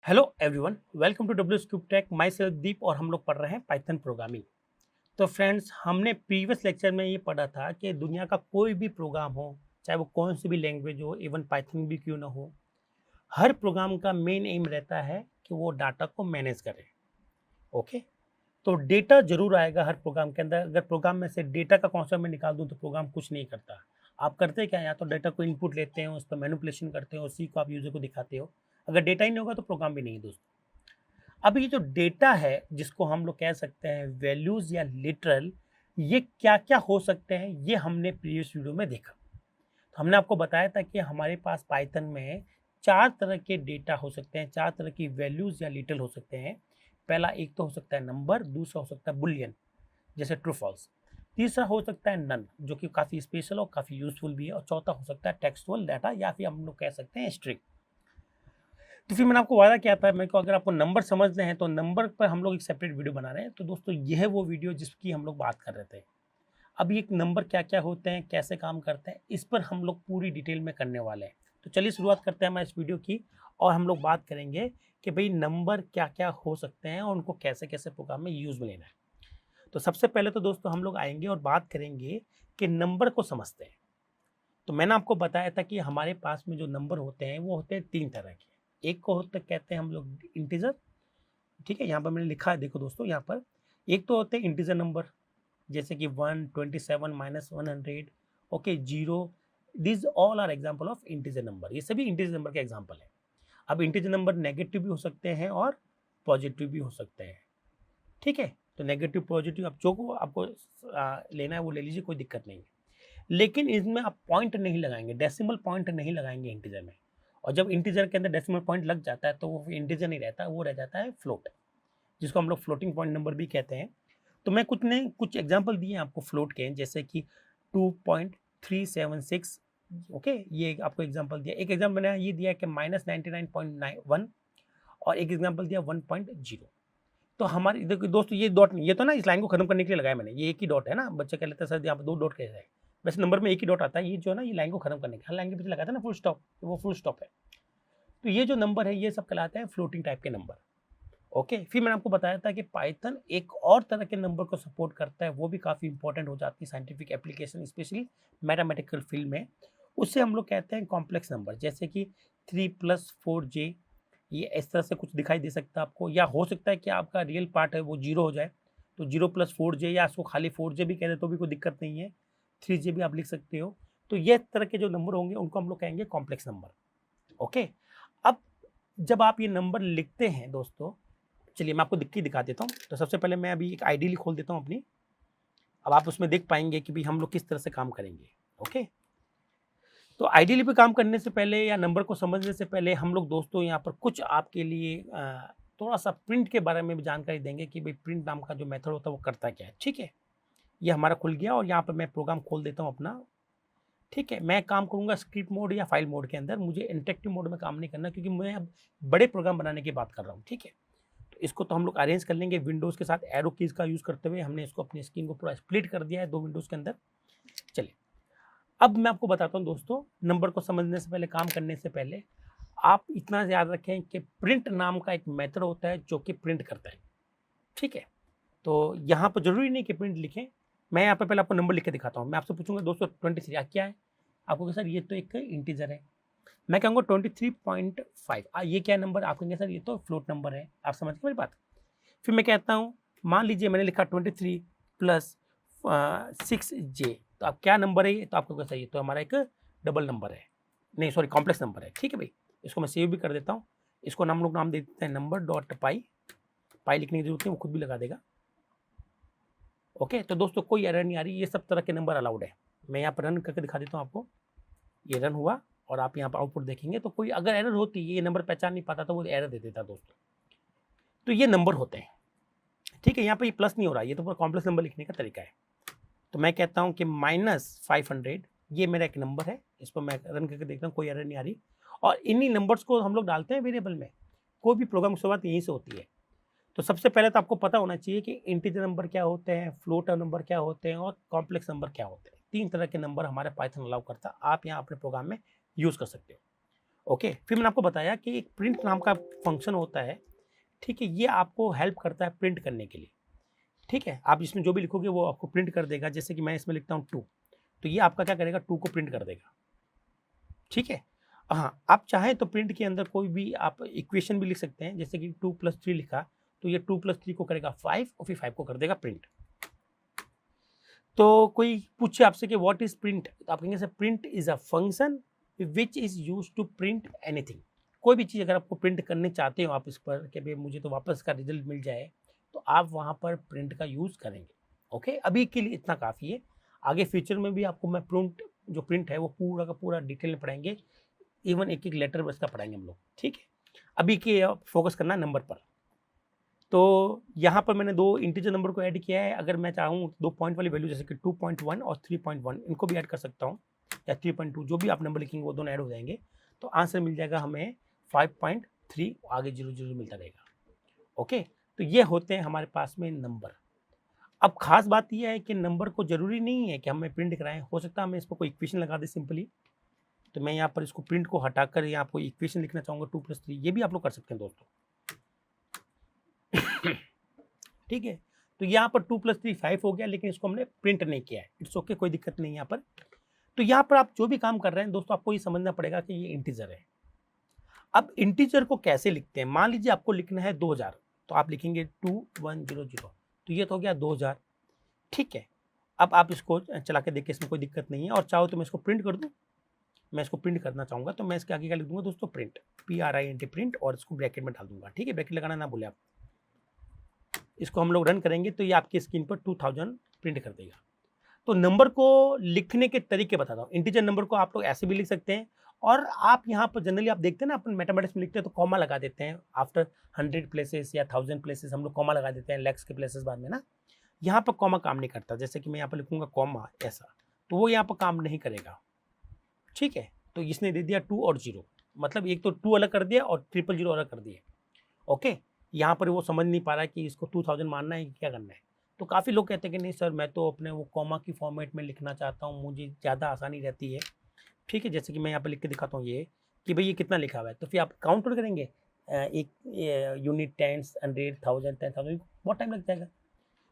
Hello everyone, welcome to W Scube Tech. Myself Deep और हम लोग पढ़ रहे हैं पाइथन प्रोग्रामिंग। तो फ्रेंड्स, हमने प्रीवियस लेक्चर में ये पढ़ा था कि दुनिया का कोई भी प्रोग्राम हो, चाहे वो कौन सी भी लैंग्वेज हो, इवन पाइथन भी क्यों ना हो, हर प्रोग्राम का मेन एम रहता है कि वो डाटा को मैनेज करे। ओके, तो डेटा जरूर आएगा हर प्रोग्राम के अंदर। अगर प्रोग्राम में से डेटा का कॉन्सेप्ट मैं निकाल दूं तो प्रोग्राम कुछ नहीं करता। आप करते क्या, या तो डेटा को इनपुट लेते हो, उस पर मैनिपुलेशन करते हो, उसी को आप यूजर को दिखाते हो। अगर डेटा ही नहीं होगा तो प्रोग्राम भी नहीं है दोस्तों। अब ये जो डेटा है, जिसको हम लोग कह सकते हैं वैल्यूज या लिटरल, ये क्या क्या हो सकते हैं, ये हमने प्रीवियस वीडियो में देखा। तो हमने आपको बताया था कि हमारे पास पाइथन में चार तरह के डेटा हो सकते हैं, चार तरह की वैल्यूज या लिटरल हो सकते हैं। पहला एक तो हो सकता है नंबर, दूसरा हो सकता है बुलियन जैसे ट्रू फॉल्स, तीसरा हो सकता है नन जो कि काफ़ी स्पेशल और काफ़ी यूजफुल भी है, और चौथा हो सकता है टेक्सुअल डाटा या फिर हम लोग कह सकते हैं स्ट्रिंग। तो फिर मैंने आपको वादा किया था, मेरे को अगर आपको नंबर समझने हैं तो नंबर पर हम लोग एक सेपरेट वीडियो बना रहे हैं। तो दोस्तों, यह है वो वीडियो जिसकी हम लोग बात कर रहे थे। अब ये नंबर क्या क्या होते हैं, कैसे काम करते हैं, इस पर हम लोग पूरी डिटेल में करने वाले हैं। तो चलिए शुरुआत करते हैं हमारे इस वीडियो की, और हम लोग बात करेंगे कि भाई नंबर क्या क्या हो सकते हैं और उनको कैसे कैसे प्रोग्राम में यूज में लेना है। तो सबसे पहले तो दोस्तों हम लोग आएंगे और बात करेंगे कि नंबर को समझते हैं। तो मैंने आपको बताया था कि हमारे पास में जो नंबर होते हैं वो होते हैं तीन तरह के। एक को होते कहते हैं हम लोग इंटीजर। ठीक है, यहाँ पर मैंने लिखा है, देखो दोस्तों यहाँ पर। एक तो होते हैं इंटीजर नंबर, जैसे कि 127 -100, okay, 0। This all are example of integer number. ये सभी इंटीजर नंबर के एग्जाम्पल है। अब इंटीजर नंबर नेगेटिव भी हो सकते हैं और पॉजिटिव भी हो सकते हैं। ठीक है, तो नेगेटिव पॉजिटिव आप जो को आपको लेना है वो ले लीजिए, कोई दिक्कत नहीं है। लेकिन इसमें आप पॉइंट नहीं लगाएंगे, डेसिमल पॉइंट नहीं लगाएंगे इंटीजर में। और जब इंटीजर के अंदर डेसिमल पॉइंट लग जाता है तो वो इंटीजर नहीं रहता, वो रह जाता है फ्लोट, जिसको हम लोग फ्लोटिंग पॉइंट नंबर भी कहते हैं। तो मैं कुछ एग्जांपल दिए आपको फ्लोट के, जैसे कि 2.376। ओके, ये आपको एग्जांपल दिया। एक एग्जांपल मैंने ये दिया कि -99.1, और एक एग्जांपल दिया 1.0। तो हमारी देखो दोस्तों, ये डॉट नहीं, ये तो ना इस लाइन को खत्म करने के लिए लगाया मैंने। ये एक ही डॉट है ना, बच्चे कह लेते हैं सर यहाँ पर दो डॉट कैसे है। वैसे नंबर में एक ही डॉट आता है, ये जो है ना ये लाइन को खत्म करने के, हर लाइन के पीछे लगाता है ना फुल स्टॉप, तो वो फुल स्टॉप है। तो ये जो नंबर है ये सब कहलाते हैं फ्लोटिंग टाइप के नंबर। ओके, फिर मैंने आपको बताया था कि पाइथन एक और तरह के नंबर को सपोर्ट करता है, वो भी काफ़ी इंपॉर्टेंट हो जाती है scientific application, specially mathematical field में। उससे हम लोग कहते हैं कॉम्प्लेक्स नंबर, जैसे कि 3+4J। ये इस तरह से कुछ दिखाई दे सकता है आपको, या हो सकता है कि आपका रियल पार्ट है वो जीरो हो जाए, तो 0+4J, या उसको खाली 4J भी कह दे तो भी कोई दिक्कत नहीं है, 3J भी आप लिख सकते हो। तो ये तरह के जो नंबर होंगे उनको हम लोग कहेंगे कॉम्प्लेक्स नंबर। ओके, अब जब आप ये नंबर लिखते हैं दोस्तों, चलिए मैं आपको दिखा देता हूँ। तो सबसे पहले मैं अभी एक आइडियली खोल देता हूँ अपनी। अब आप उसमें देख पाएंगे कि भाई हम लोग किस तरह से काम करेंगे। ओके, तो आइडियली पे काम करने से पहले या नंबर को समझने से पहले हम लोग दोस्तों यहाँ पर कुछ आपके लिए थोड़ा सा प्रिंट के बारे में भी जानकारी देंगे कि भाई प्रिंट नाम का जो मेथड होता है वो करता क्या है। ठीक है, ये हमारा खुल गया और यहाँ पर मैं प्रोग्राम खोल देता हूँ अपना। ठीक है, मैं काम करूँगा स्क्रिप्ट मोड या फाइल मोड के अंदर, मुझे इंटरेक्टिव मोड में काम नहीं करना, क्योंकि मैं अब बड़े प्रोग्राम बनाने की बात कर रहा हूँ। ठीक है, तो इसको तो हम लोग अरेंज कर लेंगे विंडोज़ के साथ एरो कीज़ का यूज़ करते हुए। हमने इसको अपनी स्क्रीन को पूरा स्प्लिट कर दिया है दो विंडोज़ के अंदर। चलिए, अब मैं आपको बताता हूँ दोस्तों, नंबर को समझने से पहले, काम करने से पहले आप इतना याद रखें कि प्रिंट नाम का एक मेथड होता है जो कि प्रिंट करता है। ठीक है, तो यहाँ पर जरूरी नहीं कि प्रिंट लिखें। मैं यहाँ पर पहले आपको नंबर लिख के दिखाता हूँ। मैं आपसे पूछूंगा दोस्तों 23 क्या है, आपको सर ये तो एक इंटीजर है। मैं कहूँगा 23.5, ये क्या नंबर, आप कहेंगे सर ये तो फ्लोट नंबर है। आप समझ गए मेरी बात। फिर मैं कहता हूँ, मान लीजिए मैंने लिखा 23+6J, तो आप क्या नंबर है ये, तो आपको कैसा, ये तो हमारा एक डबल नंबर है, नहीं सॉरी कॉम्प्लेक्स नंबर है। ठीक है भाई, इसको मैं सेव भी कर देता हूँ। इसको हम लोग नाम दे देते हैं नंबर डॉट पाई। पाई लिखने की जरूरत नहीं, वो खुद भी लगा देगा। ओके, तो दोस्तों कोई एरर नहीं आ रही, ये सब तरह के नंबर अलाउड है। मैं यहाँ पर रन करके दिखा देता हूँ आपको। ये रन हुआ और आप यहाँ पर आउटपुट देखेंगे, तो कोई अगर एरर होती, ये नंबर पहचान नहीं पाता तो वो एरर दे देता दोस्तों। तो ये नंबर होते हैं। ठीक है, यहाँ पे ये प्लस नहीं हो रहा, ये तो पूरा कॉम्प्लेक्स नंबर लिखने का तरीका है। तो मैं कहता हूँ कि -500, ये मेरा एक नंबर है। इस पर मैं रन करके देखता हूँ, कोई एरर नहीं आ रही। और इन्हीं नंबर्स को हम लोग डालते हैं वेरिएबल में। कोई भी प्रोग्राम की शुरुआत यहीं से होती है। तो सबसे पहले तो आपको पता होना चाहिए कि इंटीजर नंबर क्या होते हैं, फ्लोट नंबर क्या होते हैं, और कॉम्प्लेक्स नंबर क्या होते हैं। तीन तरह के नंबर हमारे पाइथन अलाउ करता है, आप यहाँ अपने प्रोग्राम में यूज कर सकते हो। ओके, फिर मैंने आपको बताया कि एक प्रिंट नाम का फंक्शन होता है, ठीक है, ये आपको हेल्प करता है प्रिंट करने के लिए, ठीक है, आप इसमें जो भी लिखोगे वो आपको प्रिंट कर देगा। जैसे कि मैं इसमें लिखता हूँ 2, तो ये आपका क्या करेगा, 2 को प्रिंट कर देगा, ठीक है। हाँ, आप चाहें तो प्रिंट के अंदर कोई भी आप इक्वेशन भी लिख सकते हैं, जैसे कि 2+3 लिखा तो ये 2+3 को करेगा 5 और फिर 5 को कर देगा प्रिंट। तो कोई पूछे आपसे कि व्हाट इज प्रिंट, तो आप कहेंगे sir print is a function which is use to print anything. कोई भी चीज़ अगर आपको प्रिंट करने चाहते हो आप इस पर कि भाई मुझे तो वापस का रिजल्ट मिल जाए, तो आप वहाँ पर प्रिंट का यूज़ करेंगे। ओके, अभी के लिए इतना काफ़ी है, आगे फ्यूचर में भी आपको मैं प्रिंट है वो पूरा का पूरा डिटेल में पढ़ाएंगे, इवन एक एक लेटर बस का पढ़ाएंगे हम लोग, ठीक है। अभी के फोकस करना नंबर पर। तो यहाँ पर मैंने 2 इंटीजर नंबर को ऐड किया है। अगर मैं चाहूँ 2 पॉइंट वाली वैल्यू जैसे कि 2.1 और 3.1 इनको भी ऐड कर सकता हूँ, या 3.2 जो भी आप नंबर लिखेंगे वो दोनों ऐड हो जाएंगे, तो आंसर मिल जाएगा हमें 5.3, आगे 0 मिलता रहेगा। ओके, तो ये होते हैं हमारे पास में नंबर। अब खास बात यह है कि नंबर को जरूरी नहीं है कि हमें प्रिंट कराएं, हो सकता है हमें इस पर कोई इक्वेशन लगा दे सिंपली। तो मैं यहाँ पर इसको प्रिंट को हटाकर यहाँ आपको इक्वेशन लिखना चाहूँगा 2+3, ये भी आप लोग कर सकते हैं दोस्तों। ठीक है, तो यहाँ पर 2+3 5 हो गया, लेकिन इसको हमने प्रिंट नहीं किया है, इट्स ओके, कोई दिक्कत नहीं यहाँ पर। तो यहाँ पर आप जो भी काम कर रहे हैं दोस्तों, आपको ये समझना पड़ेगा कि ये इंटीजर है। अब इंटीजर को कैसे लिखते हैं, मान लीजिए आपको लिखना है 2000, तो आप लिखेंगे 2100, तो ये तो हो गया 2000, ठीक है। अब आप इसको चला के देखिए, इसमें कोई दिक्कत नहीं है, और चाहो तो मैं इसको प्रिंट कर दूँ, मैं इसको प्रिंट करना चाहूँगा तो मैं इसके आगे क्या लिख दूंगा दोस्तों, प्रिंट, PRINT प्रिंट, और इसको ब्रैकेट में डाल दूंगा, ठीक है, ब्रैकेट लगाना ना भूले आप। इसको हम लोग रन करेंगे तो ये आपकी स्क्रीन पर 2000 प्रिंट कर देगा। तो नंबर को लिखने के तरीके बताता हूँ। इंटीजर नंबर को आप लोग ऐसे भी लिख सकते हैं, और आप यहाँ पर जनरली आप देखते हैं ना, अपन मैथमेटिक्स में लिखते हैं तो कॉमा लगा देते हैं आफ्टर 100 प्लेसेस या 1000 प्लेसेस, हम लोग कॉमा लगा देते हैं लैक्स के प्लेसेस बाद में ना। यहाँ पर कॉमा काम नहीं करता, जैसे कि मैं यहाँ पर लिखूंगा कॉमा ऐसा, तो वो यहाँ पर काम नहीं करेगा, ठीक है। तो इसने दे दिया 2 और 0, मतलब एक तो 2 अलग कर दिया और 000 अलग कर दिया। ओके, यहाँ पर वो समझ नहीं पा रहा है कि इसको 2000 मानना है कि क्या करना है। तो काफ़ी लोग कहते हैं कि नहीं सर मैं तो अपने वो कॉमा की फॉर्मेट में लिखना चाहता हूँ, मुझे ज़्यादा आसानी रहती है, ठीक है। जैसे कि मैं यहाँ पर लिख के दिखाता हूँ ये कि भाई ये कितना लिखा हुआ है, तो फिर आप काउंट करेंगे एक यूनिट, टेंस, 100, 1000, 10,000, बहुत टाइम लग जाएगा।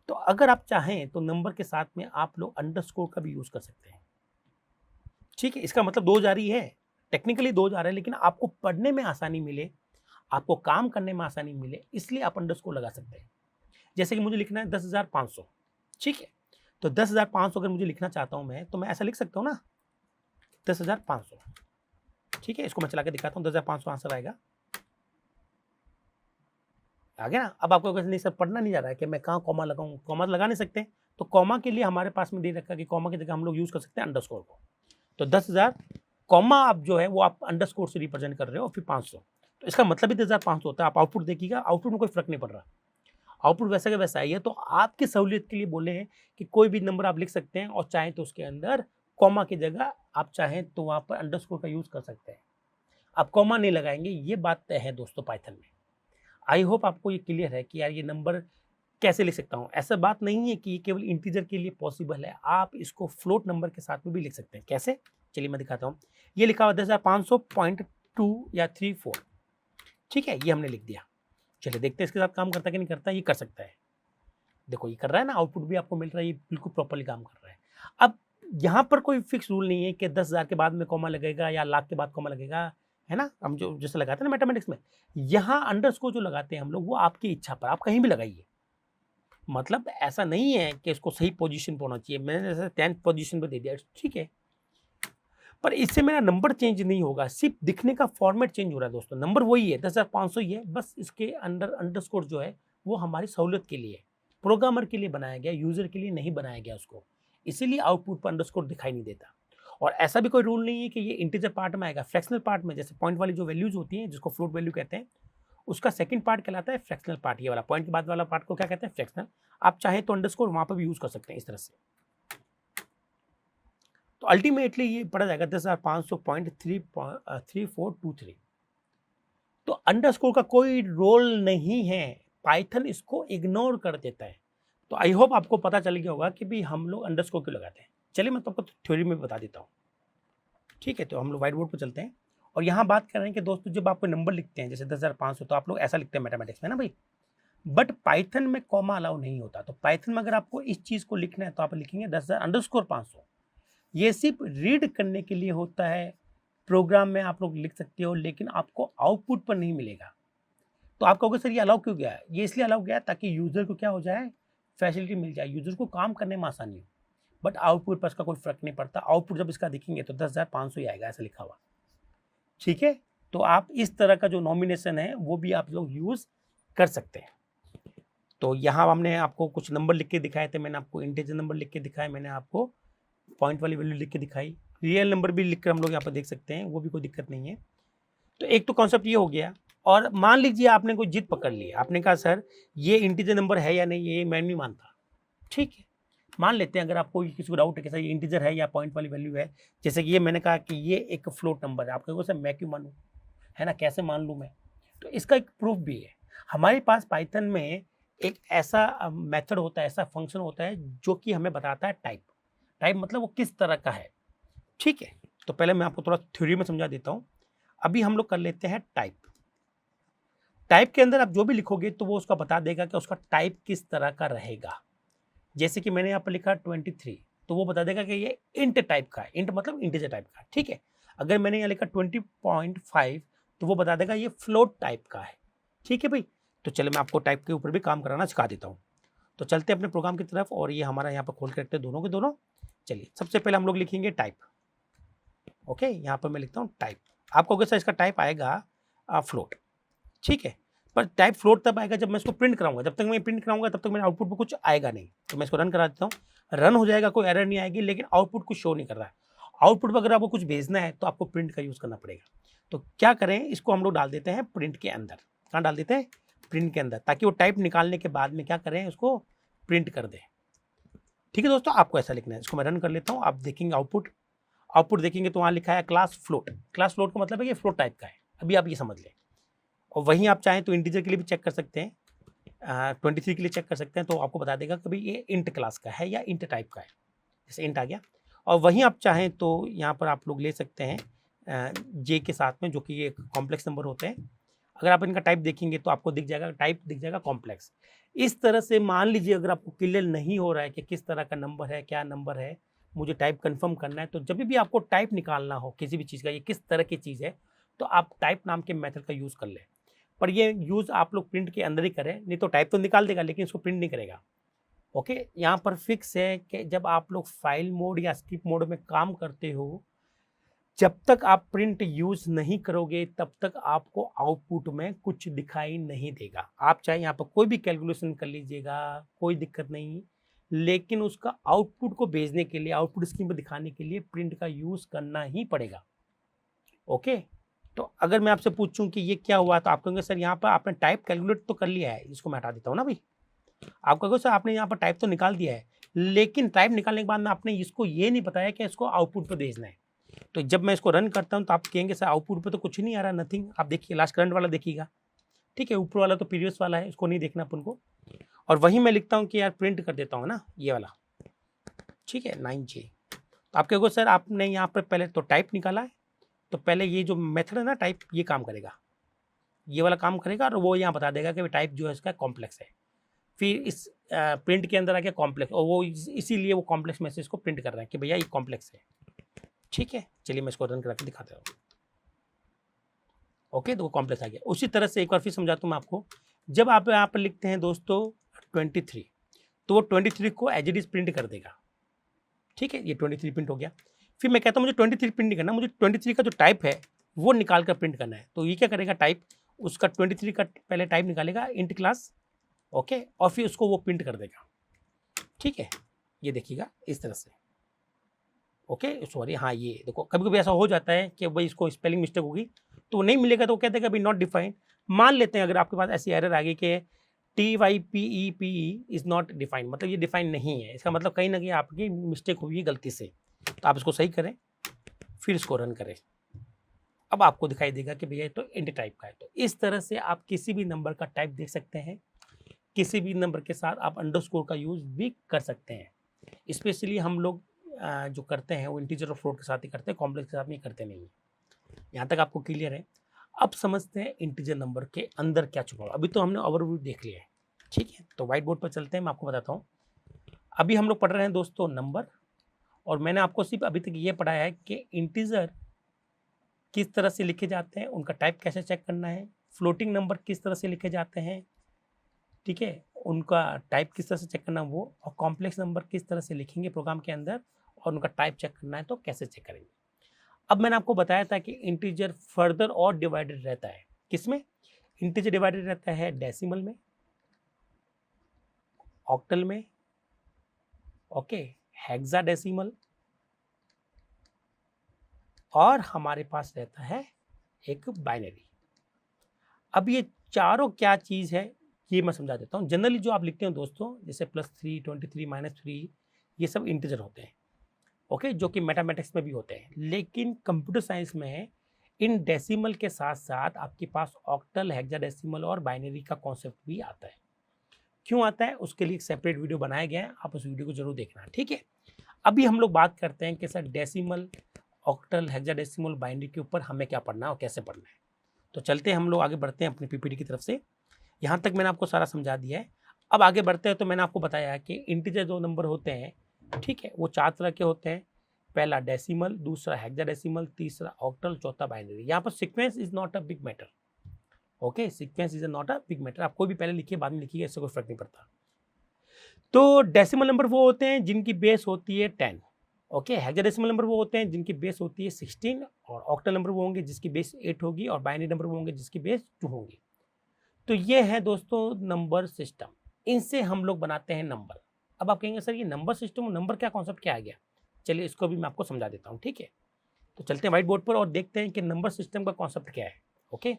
तो अगर आप चाहें तो नंबर के साथ में आप लोग अंडरस्कोर का भी यूज़ कर सकते हैं, ठीक है। इसका मतलब 2000 ही है, टेक्निकली 2000 है, लेकिन आपको पढ़ने में आसानी मिले, आपको काम करने में आसानी मिले, इसलिए आप अंडरस्कोर लगा सकते हैं। जैसे कि मुझे लिखना है 10,500, ठीक है, तो 10,500 अगर मुझे लिखना चाहता हूं मैं, तो मैं ऐसा लिख सकता हूं ना, 10,500, ठीक है। इसको मैं चला के दिखाता हूं, 10,500 आंसर आएगा, आ गया ना। अब आपको नहीं सर पढ़ना नहीं जा रहा है कि मैं कहाँ कॉमा लगाऊं, कॉमा लगा नहीं सकते, तो कॉमा के लिए हमारे पास में दे रखा है कि कॉमा की जगह हम लोग यूज कर सकते हैं अंडरस्कोर को। तो 10,000 कॉमा आप जो है वो आप अंडरस्कोर से रिप्रेजेंट कर रहे हो, और फिर 500, तो इसका मतलब ही 10,500 होता है। आप आउटपुट देखिएगा, आउटपुट में कोई फर्क नहीं पड़ रहा, आउटपुट वैसा का वैसा ही है। तो आपकी सहूलियत के लिए बोले हैं कि कोई भी नंबर आप लिख सकते हैं, और चाहें तो उसके अंदर कॉमा की जगह आप चाहें तो वहां पर अंडरस्कोर का यूज कर सकते हैं। आप कॉमा नहीं लगाएंगे, ये बात तय है दोस्तों पाइथन में। आई होप आपको ये क्लियर है कि यार ये नंबर कैसे लिख सकता हूँ। ऐसा बात नहीं है कि ये केवल इंटीजर के लिए पॉसिबल है, आप इसको फ्लोट नंबर के साथ में भी लिख सकते हैं। कैसे, चलिए मैं दिखाता हूँ। ये लिखा हुआ 10,500.2 या 34, ठीक है, ये हमने लिख दिया। चलिए देखते हैं इसके साथ काम करता है कि नहीं करता। ये कर सकता है, देखो ये कर रहा है ना, आउटपुट भी आपको मिल रहा है, ये बिल्कुल प्रॉपर्ली काम कर रहा है। अब यहाँ पर कोई फिक्स रूल नहीं है कि 10,000 के बाद में कॉमा लगेगा या लाख के बाद कॉमा लगेगा, है ना। हम जो जैसे लगाते हैं ना मैथमेटिक्स में, यहाँ अंडरस्कोर जो लगाते हैं हम लोग, वो आपकी इच्छा पर, आप कहीं भी लगाइए। मतलब ऐसा नहीं है कि इसको सही पोजीशन पर होना चाहिए, मैंने जैसे 10th पोजीशन पर दे दिया, ठीक है, पर इससे मेरा नंबर चेंज नहीं होगा, सिर्फ दिखने का फॉर्मेट चेंज हो रहा है दोस्तों। नंबर वही है, 10,500 ही है, बस इसके अंदर अंडरस्कोर जो है वो हमारी सहूलियत के लिए, प्रोग्रामर के लिए बनाया गया, यूजर के लिए नहीं बनाया गया उसको, इसीलिए आउटपुट पर अंडरस्कोर दिखाई नहीं देता। और ऐसा भी कोई रूल नहीं है कि ये इंटीजर पार्ट में आएगा, फ्रैक्शनल पार्ट में, जैसे पॉइंट वाली जो वैल्यूज होती हैं जिसको फ्लोट वैल्यू कहते हैं, उसका सेकंड पार्ट कहलाता है फ्रैक्शनल पार्ट। ये वाला पॉइंट के बाद वाला पार्ट को क्या कहते हैं, फ्रैक्शनल। आप चाहे तो अंडरस्कोर वहां पर भी यूज कर सकते हैं इस तरह से। तो अल्टीमेटली ये पड़ा जाएगा 10,500.3423। तो अंडरस्कोर का कोई रोल नहीं है, पाइथन इसको इग्नोर कर देता है। तो आई होप आपको पता चल गया होगा कि भाई हम लोग अंडरस्कोर क्यों लगाते हैं। चलिए मैं तो आपको थ्योरी में बता देता हूँ, ठीक है। तो हम लोग व्हाइट बोर्ड पर चलते हैं, और यहाँ बात कर रहे हैं कि दोस्तों जब आप कोई नंबर लिखते हैं जैसे 10,500 तो आप लोग ऐसा लिखते हैं मैथमेटिक्स में ना भाई, बट पाइथन में कॉमा अलाउ नहीं होता। तो पाइथन में अगर आपको इस चीज़ को लिखना है तो आप लिखेंगे 10,000_500। ये सिर्फ रीड करने के लिए होता है, प्रोग्राम में आप लोग लिख सकते हो लेकिन आपको आउटपुट पर नहीं मिलेगा। तो आप कहोगे सर ये अलाउ क्यों गया है? ये इसलिए अलाउ गया है ताकि यूजर को क्या हो जाए, फैसिलिटी मिल जाए, यूजर को काम करने में आसानी हो। बट आउटपुट पर इसका कोई फर्क नहीं पड़ता, आउटपुट जब इसका दिखेंगे तो 10,500 ही आएगा ऐसा लिखा हुआ। ठीक है, तो आप इस तरह का जो नॉमिनेशन है वो भी आप लोग यूज कर सकते हैं। तो यहाँ हमने आपको कुछ नंबर लिख के दिखाए थे, मैंने आपको इंटीजर नंबर लिख के दिखाया, मैंने आपको पॉइंट वाली वैल्यू लिख के दिखाई, रियल नंबर भी लिख कर हम लोग यहाँ पर देख सकते हैं, वो भी कोई दिक्कत नहीं है। तो एक तो कॉन्सेप्ट ये हो गया। और मान लीजिए आपने कोई जिद पकड़ ली, आपने कहा सर ये इंटीजर नंबर है या नहीं, ये मैं नहीं मानता। ठीक है, मान लेते हैं अगर आपको किसी को डाउट है कि सर ये इंटीजर है या पॉइंट वाली वैल्यू है, जैसे कि ये मैंने कहा कि ये एक फ्लोट नंबर है, आप कहोगे सर मैं क्यों मानूं, है ना, कैसे मान लूँ मैं। तो इसका एक प्रूफ भी है हमारे पास। पाइथन में एक ऐसा मेथड होता है, ऐसा फंक्शन होता है जो कि हमें बताता है टाइप। टाइप मतलब वो किस तरह का है। ठीक है, तो पहले मैं आपको थोड़ा थ्योरी में समझा देता हूँ। अभी हम लोग कर लेते हैं टाइप। टाइप के अंदर आप जो भी लिखोगे तो वो उसका बता देगा कि उसका टाइप किस तरह का रहेगा। जैसे कि मैंने यहाँ पर लिखा 23, तो वो बता देगा कि ये इंट टाइप का है, इंट मतलब इंटीजर टाइप का। ठीक है, अगर मैंने यहाँ लिखा 20.5 तो वो बता देगा ये फ्लोट टाइप का है। ठीक है भाई, तो चलो मैं आपको टाइप के ऊपर भी काम कराना सिखा देता हूँ। तो चलते हैं अपने प्रोग्राम की तरफ, और ये हमारा यहाँ पर खोल के रखते हैं दोनों के दोनों। चलिए सबसे पहले हम लोग लिखेंगे टाइप। ओके, यहाँ पर मैं लिखता हूँ टाइप। आपको अगर सर इसका टाइप आएगा फ्लोट। ठीक है, पर टाइप फ्लोट तब आएगा जब मैं इसको प्रिंट कराऊंगा। जब तक मैं प्रिंट कराऊंगा तब तक मेरे आउटपुट पर कुछ आएगा नहीं। तो मैं इसको रन करा देता हूँ, रन हो जाएगा, कोई एरर नहीं आएगी, लेकिन आउटपुट कुछ शो नहीं कर रहा है। आउटपुट पर अगर आपको कुछ भेजना है तो आपको प्रिंट का यूज़ करना पड़ेगा। तो क्या करें, इसको हम लोग डाल देते हैं प्रिंट के अंदर। कहाँ डाल देते हैं, प्रिंट के अंदर, ताकि वो टाइप निकालने के बाद में क्या करें, उसको प्रिंट कर दें। ठीक है दोस्तों, आपको ऐसा लिखना है। इसको मैं रन कर लेता हूँ, आप देखेंगे आउटपुट देखेंगे तो वहाँ लिखा है क्लास फ्लोट। क्लास फ्लोट का मतलब है कि फ्लोट टाइप का है। अभी आप ये समझ लें। और वहीं आप चाहें तो इंटीजर के लिए भी चेक कर सकते हैं, 23 के लिए चेक कर सकते हैं, तो आपको बता देगा कि भाई ये इंट क्लास का है या इंट टाइप का है। जैसे इंट आ गया। और वहीं आप चाहें तो यहाँ पर आप लोग ले सकते हैं जे के साथ में, जो कि ये कॉम्प्लेक्स नंबर होते हैं। अगर आप इनका टाइप देखेंगे तो आपको दिख जाएगा, टाइप दिख जाएगा कॉम्प्लेक्स। इस तरह से मान लीजिए अगर आपको क्लियर नहीं हो रहा है कि किस तरह का नंबर है, क्या नंबर है, मुझे टाइप कंफर्म करना है, तो जब भी आपको टाइप निकालना हो किसी भी चीज़ का, ये किस तरह की चीज़ है, तो आप टाइप नाम के मेथड का यूज़ कर लें। पर ये यूज़ आप लोग प्रिंट के अंदर ही करें, नहीं तो टाइप तो निकाल देगा लेकिन इसको प्रिंट नहीं करेगा। ओके, यहाँ पर फिक्स है कि जब आप लोग फाइल मोड या स्किप मोड में काम करते हो, जब तक आप प्रिंट यूज़ नहीं करोगे तब तक आपको आउटपुट में कुछ दिखाई नहीं देगा। आप चाहे यहाँ पर कोई भी कैलकुलेशन कर लीजिएगा, कोई दिक्कत नहीं, लेकिन उसका आउटपुट को भेजने के लिए, आउटपुट स्क्रीन पर दिखाने के लिए प्रिंट का यूज़ करना ही पड़ेगा। ओके, तो अगर मैं आपसे पूछूं कि ये क्या हुआ, तो आप कहेंगे सर यहाँ पर आपने टाइप कैलकुलेट तो कर लिया है, इसको मैं हटा देता हूँ ना भाई। आप कहोगे सर आपने यहाँ पर टाइप तो निकाल दिया है, लेकिन टाइप निकालने के बाद में आपने इसको ये नहीं बताया कि इसको आउटपुट पर भेजना है। तो जब मैं इसको रन करता हूँ तो आप कहेंगे सर आउटपुट पे तो कुछ नहीं आ रहा, नथिंग। आप देखिए लास्ट करंट वाला देखिएगा। ठीक है, ऊपर वाला तो प्रीवियस वाला है, इसको नहीं देखना अपन को। और वहीं मैं लिखता हूँ कि यार प्रिंट कर देता हूँ ना ये वाला। ठीक है, 9J। तो आप कहोगे सर आपने यहाँ पर पहले तो टाइप निकाला है, तो पहले ये जो मेथड है ना टाइप, ये काम करेगा, ये वाला काम करेगा, और वो यहाँ बता देगा कि टाइप जो है इसका कॉम्प्लेक्स है। फिर इस प्रिंट के अंदर आके कॉम्प्लेक्स, और वो इसीलिए वो कॉम्प्लेक्स मैसेज को प्रिंट कर रहा है कि भैया ये कॉम्प्लेक्स है। ठीक है, चलिए मैं इसको रन करके दिखाता हूँ। ओके, तो वो कॉम्प्लेक्स आ गया। उसी तरह से एक बार फिर समझाता हूँ मैं आपको। जब आप यहाँ पर लिखते हैं दोस्तों 23, तो वो 23 को एज इट इज प्रिंट कर देगा। ठीक है, ये 23 प्रिंट हो गया। फिर मैं कहता हूँ मुझे 23 प्रिंट नहीं करना, मुझे 23 का जो टाइप है वो निकाल कर प्रिंट करना है। तो ये क्या करेगा, टाइप उसका 23 का पहले टाइप निकालेगा इंट क्लास। ओके, और फिर उसको वो प्रिंट कर देगा। ठीक है, ये देखिएगा इस तरह से। ओके, सॉरी, हाँ ये देखो कभी कभी ऐसा हो जाता है कि भाई इसको स्पेलिंग मिस्टेक होगी तो नहीं मिलेगा, तो वो कहते हैं कि अभी नॉट डिफाइंड। मान लेते हैं अगर आपके पास ऐसी एरर आ गई कि TYPEPE इज़ नॉट डिफाइंड, मतलब ये डिफाइन नहीं है, इसका मतलब कहीं ना कहीं आपकी मिस्टेक हुई है गलती से। तो आप इसको सही करें, फिर इसको रन करें। अब आपको दिखाई देगा कि भैया तो इंट टाइप का है। तो इस तरह से आप किसी भी नंबर का टाइप देख सकते हैं, किसी भी नंबर के साथ आप अंडरस्कोर का यूज़ भी कर सकते हैं। स्पेशली हम लोग जो करते हैं वो इंटीजर और फ्लोट के साथ ही करते हैं, कॉम्प्लेक्स के साथ नहीं करते नहीं। यहाँ तक आपको क्लियर है। अब समझते हैं इंटीजर नंबर के अंदर क्या छुपा हुआ। अभी तो हमने ओवरव्यू देख लिया है, ठीक है। तो व्हाइट बोर्ड पर चलते हैं, मैं आपको बताता हूँ। अभी हम लोग पढ़ रहे हैं दोस्तों नंबर, और मैंने आपको सिर्फ अभी तक ये पढ़ाया है कि इंटीजर किस तरह से लिखे जाते हैं, उनका टाइप कैसे चेक करना है, फ्लोटिंग नंबर किस तरह से लिखे जाते हैं, ठीक है, उनका टाइप किस तरह से चेक करना वो, और कॉम्प्लेक्स नंबर किस तरह से लिखेंगे प्रोग्राम के अंदर, और उनका टाइप चेक करना है तो कैसे चेक करेंगे। अब मैंने आपको बताया था कि इंटीजर फर्दर और डिवाइडेड रहता है, किसमें? इंटीजर डिवाइडेड रहता है डेसिमल में, ऑक्टल में, ओके, हेक्साडेसिमल, और हमारे पास रहता है एक बाइनरी। अब ये चारों क्या चीज है ये मैं समझा देता हूँ। जनरली जो आप लिखते हो दोस्तों, जैसे +3, 23, -3, ये सब इंटीजर होते हैं, ओके, जो कि मैथमेटिक्स में भी होते हैं। लेकिन कंप्यूटर साइंस में इन डेसिमल के साथ साथ आपके पास ऑक्टल, हेक्साडेसिमल और बाइनरी का कॉन्सेप्ट भी आता है। क्यों आता है उसके लिए एक सेपरेट वीडियो बनाया गया है, आप उस वीडियो को जरूर देखना, ठीक है। अभी हम लोग बात करते हैं कि sir decimal, octal, hexadecimal, binary के ऊपर हमें क्या पढ़ना है और कैसे पढ़ना है। तो चलते हैं, हम लोग आगे बढ़ते हैं अपनी पीपीटी की तरफ से। यहाँ तक मैंने आपको सारा समझा दिया है। अब आगे बढ़ते हैं। तो मैंने आपको बताया कि इंटीजर जो नंबर होते हैं, ठीक है, वो 4 तरह के होते हैं। पहला डेसिमल, दूसरा हेक्साडेसिमल, तीसरा ऑक्टल, चौथा बाइनरी। यहाँ पर sequence is not a big matter, okay, sequence is not a big matter. आप कोई भी पहले लिखिए बाद में लिखिए, इससे कोई फर्क नहीं पड़ता। तो डेसिमल नंबर वो होते हैं जिनकी बेस होती है 10, ओके, हेक्साडेसिमल नंबर वो होते हैं जिनकी बेस होती है 16, और ऑक्टल नंबर वो होंगे जिसकी बेस 8 होगी, और बाइनरी नंबर वो होंगे जिसकी बेस 2 होगी। तो ये है दोस्तों नंबर सिस्टम, इनसे हम लोग बनाते हैं नंबर। अब आप कहेंगे सर ये नंबर सिस्टम और नंबर क्या कॉन्सेप्ट क्या आ गया? चलिए इसको भी मैं आपको समझा देता हूँ, ठीक है। तो चलते हैं व्हाइट बोर्ड पर और देखते हैं कि नंबर सिस्टम का कॉन्सेप्ट क्या है, ओके।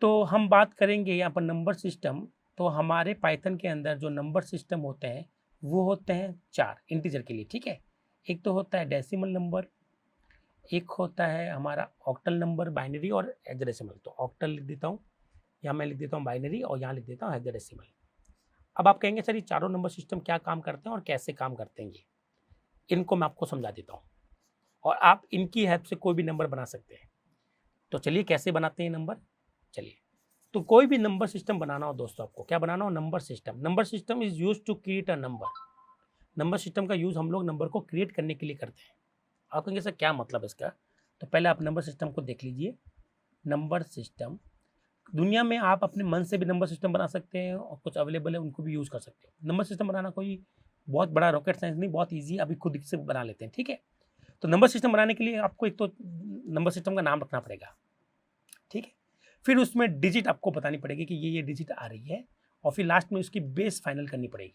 तो हम बात करेंगे यहाँ पर नंबर सिस्टम। तो हमारे पाइथन के अंदर जो नंबर सिस्टम होते हैं वो होते हैं 4 इंटीजर के लिए, ठीक है। एक तो होता है डेसिमल नंबर, एक होता है हमारा ऑक्टल नंबर, बाइनरी और हेक्साडेसिमल। तो ऑक्टल लिख देता हूँ, यहाँ मैं लिख देता हूँ बाइनरी, और यहाँ लिख देता हूँ हेक्साडेसिमल। अब आप कहेंगे सर ये चारों नंबर सिस्टम क्या काम करते हैं और कैसे काम करते हैं ये, इनको मैं आपको समझा देता हूँ, और आप इनकी हेल्प से कोई भी नंबर बना सकते हैं। तो चलिए कैसे बनाते हैं नंबर, चलिए। तो कोई भी नंबर सिस्टम बनाना हो दोस्तों, आपको क्या बनाना हो? Number system. Number system is use to create a number. Number system का यूज हम लोग नंबर को क्रिएट करने के लिए करते हैं। आप कहेंगे सर क्या मतलब इसका? तो पहले आप नंबर सिस्टम को देख लीजिए। नंबर सिस्टम, दुनिया में आप अपने मन से भी नंबर सिस्टम बना सकते हैं, और कुछ अवेलेबल है उनको भी यूज़ कर सकते हो। नंबर सिस्टम बनाना कोई बहुत बड़ा रॉकेट साइंस नहीं, बहुत ईजी, अभी खुद से बना लेते हैं, ठीक है। तो नंबर सिस्टम बनाने के लिए आपको एक तो नंबर सिस्टम का नाम रखना पड़ेगा, ठीक है। फिर उसमें डिजिट आपको बतानी पड़ेगी कि ये डिजिट आ रही है, और फिर लास्ट में उसकी बेस फाइनल करनी पड़ेगी।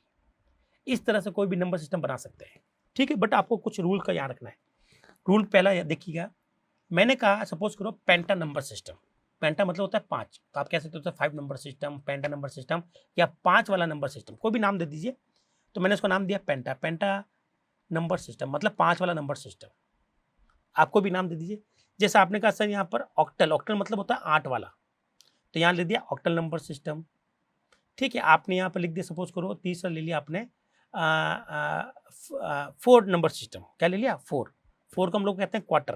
इस तरह से कोई भी नंबर सिस्टम बना सकते हैं, ठीक है। बट आपको कुछ रूल का याद रखना है। रूल पहला देखिएगा, मैंने कहा सपोज करो पेंटा नंबर सिस्टम। पेंटा मतलब होता है 5, तो आप कह सकते हो 5 नंबर सिस्टम, पेंटा नंबर सिस्टम, या 5 वाला नंबर सिस्टम, कोई भी नाम दे दीजिए। तो मैंने उसको नाम दिया पेंटा। पेंटा नंबर सिस्टम मतलब 5 वाला नंबर सिस्टम। आपको भी नाम दे दीजिए। जैसे आपने कहा सर यहाँ पर ऑक्टल, ऑक्टल मतलब होता है 8 वाला, तो यहाँ लिख दिया ऑक्टल नंबर सिस्टम, ठीक है। आपने यहाँ पर लिख दिया सपोज करो, तीसरा ले लिया आपने 4 नंबर सिस्टम। क्या ले लिया? 4। 4 को हम लोग कहते हैं क्वार्टर,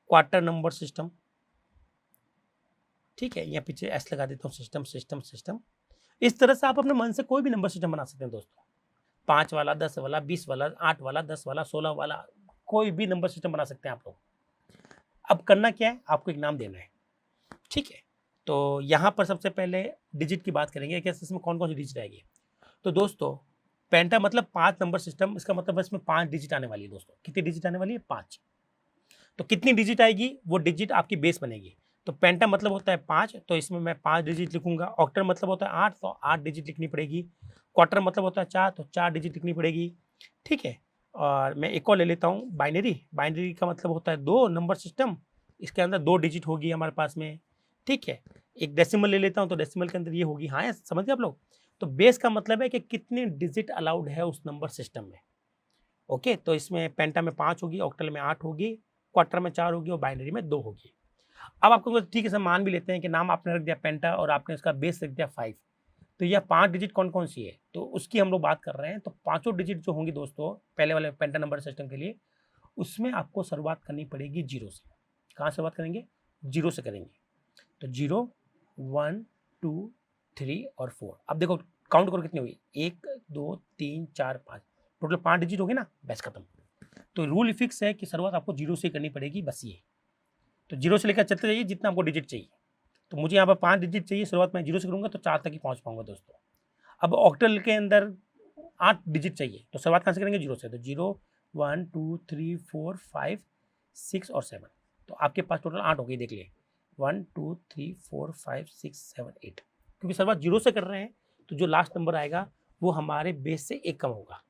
क्वार्टर नंबर सिस्टम, ठीक है। यहाँ पीछे एस लगा देता हूँ, सिस्टम सिस्टम सिस्टम। इस तरह से आप अपने मन से कोई भी नंबर सिस्टम बना सकते हैं दोस्तों। 5 वाला, 10 वाला, 20 वाला, 8 वाला, 10 वाला, 16 वाला, कोई भी नंबर सिस्टम बना सकते हैं आप लोग। अब करना क्या है, आपको एक नाम देना है, ठीक है। तो यहाँ पर सबसे पहले डिजिट की बात करेंगे कि इसमें कौन कौन सी डिजिट आएगी। तो दोस्तों पेंटा मतलब 5 नंबर सिस्टम, इसका मतलब इसमें 5 डिजिट आने वाली है दोस्तों। कितनी डिजिट आने वाली है? 5। तो कितनी डिजिट आएगी, वो डिजिट आपकी बेस बनेगी। तो पेंटा मतलब होता है 5, तो इसमें मैं 5 डिजिट लिखूंगा। ऑक्टर मतलब होता है 8, तो 8 डिजिट लिखनी पड़ेगी। क्वार्टर मतलब होता है 4, तो 4 डिजिट लिखनी पड़ेगी, ठीक है। और मैं एक और ले लेता हूँ बाइनरी। बाइनरी का मतलब होता है 2 नंबर सिस्टम, इसके अंदर 2 डिजिट होगी हमारे पास में, ठीक है। एक डेसिमल ले लेता हूँ, तो डेसिमल के अंदर ये होगी। हाँ समझ गए आप लोग। तो बेस का मतलब है कि कितनी डिजिट अलाउड है उस नंबर सिस्टम में, ओके। तो इसमें पेंटा में 5 होगी, ऑक्टल में 8 होगी, क्वार्टर में 4 होगी, और बाइनरी में 2 होगी। अब आपको ठीक है, सर मान भी लेते हैं कि नाम आपने रख दिया पेंटा और आपने उसका बेस रख दिया 5, तो यह 5 डिजिट कौन कौन सी है, तो उसकी हम लोग बात कर रहे हैं। तो पांचों डिजिट जो होंगी दोस्तों पहले वाले पेंटा नंबर सिस्टम के लिए, उसमें आपको शुरुआत करनी पड़ेगी 0 से। कहाँ से शुरुआत करेंगे? 0 से करेंगे। तो 0, 1, 2, 3 और 4। अब देखो काउंट करो कितनी हुई, 1, 2, 3, 4, 5, टोटल 5 डिजिट हो गए ना, बस खत्म। तो रूल फिक्स है कि शुरुआत आपको 0 से करनी पड़ेगी, बस ये। तो 0 से लेकर चलते जाइए जितना आपको डिजिट चाहिए। तो मुझे यहाँ पर 5 डिजिट चाहिए, शुरुआत में 0 से करूँगा तो 4 तक ही पहुँच पाऊंगा दोस्तों। अब ऑक्टल के अंदर 8 डिजिट चाहिए, तो शुरुआत कहाँ से करेंगे? 0 से। तो 0, 1, 2, 3, 4, 5, 6 और 7। तो आपके पास टोटल 8 हो गई, देख लिए 1, 2, 3, 4, 5, 6, 7, 8। क्योंकि शुरुआत 0 से कर रहे हैं तो जो लास्ट नंबर आएगा वो हमारे बेस से 1 कम होगा।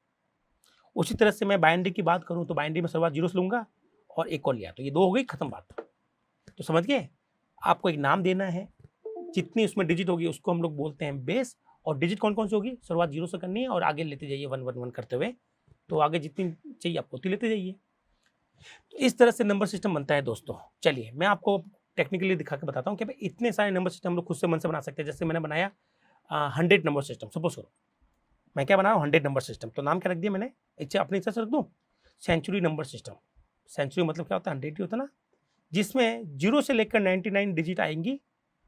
उसी तरह से मैं बाइनरी की बात करूँ तो बाइनरी में शुरुआत 0 से लूँगा और 1 और लिया, तो ये 2 हो गई, खत्म बात। तो समझ गए? आपको एक नाम देना है, जितनी उसमें डिजिट होगी उसको हम लोग बोलते हैं बेस। और डिजिट कौन कौन सी होगी? शुरुआत 0 से करनी है और आगे लेते जाइए 1, 1, 1 करते हुए, तो आगे जितनी चाहिए आपको उतनी लेते जाइए। तो इस तरह से नंबर सिस्टम बनता है दोस्तों। चलिए मैं आपको टेक्निकली दिखा के बताता हूँ कि भाई इतने सारे नंबर सिस्टम हम लोग खुद से मन से बना सकते हैं। जैसे मैंने बनाया 100 नंबर सिस्टम, सपोज करो मैं क्या बना रहा हूँ 100 नंबर सिस्टम, तो नाम क्या रख दिया मैंने? इच्छा अपनी इच्छा से रख दूँ, सेंचुरी नंबर सिस्टम। सेंचुरी मतलब क्या होता है? 100 ही होता है ना, जिसमें 0 से लेकर 99 डिजिट आएंगी,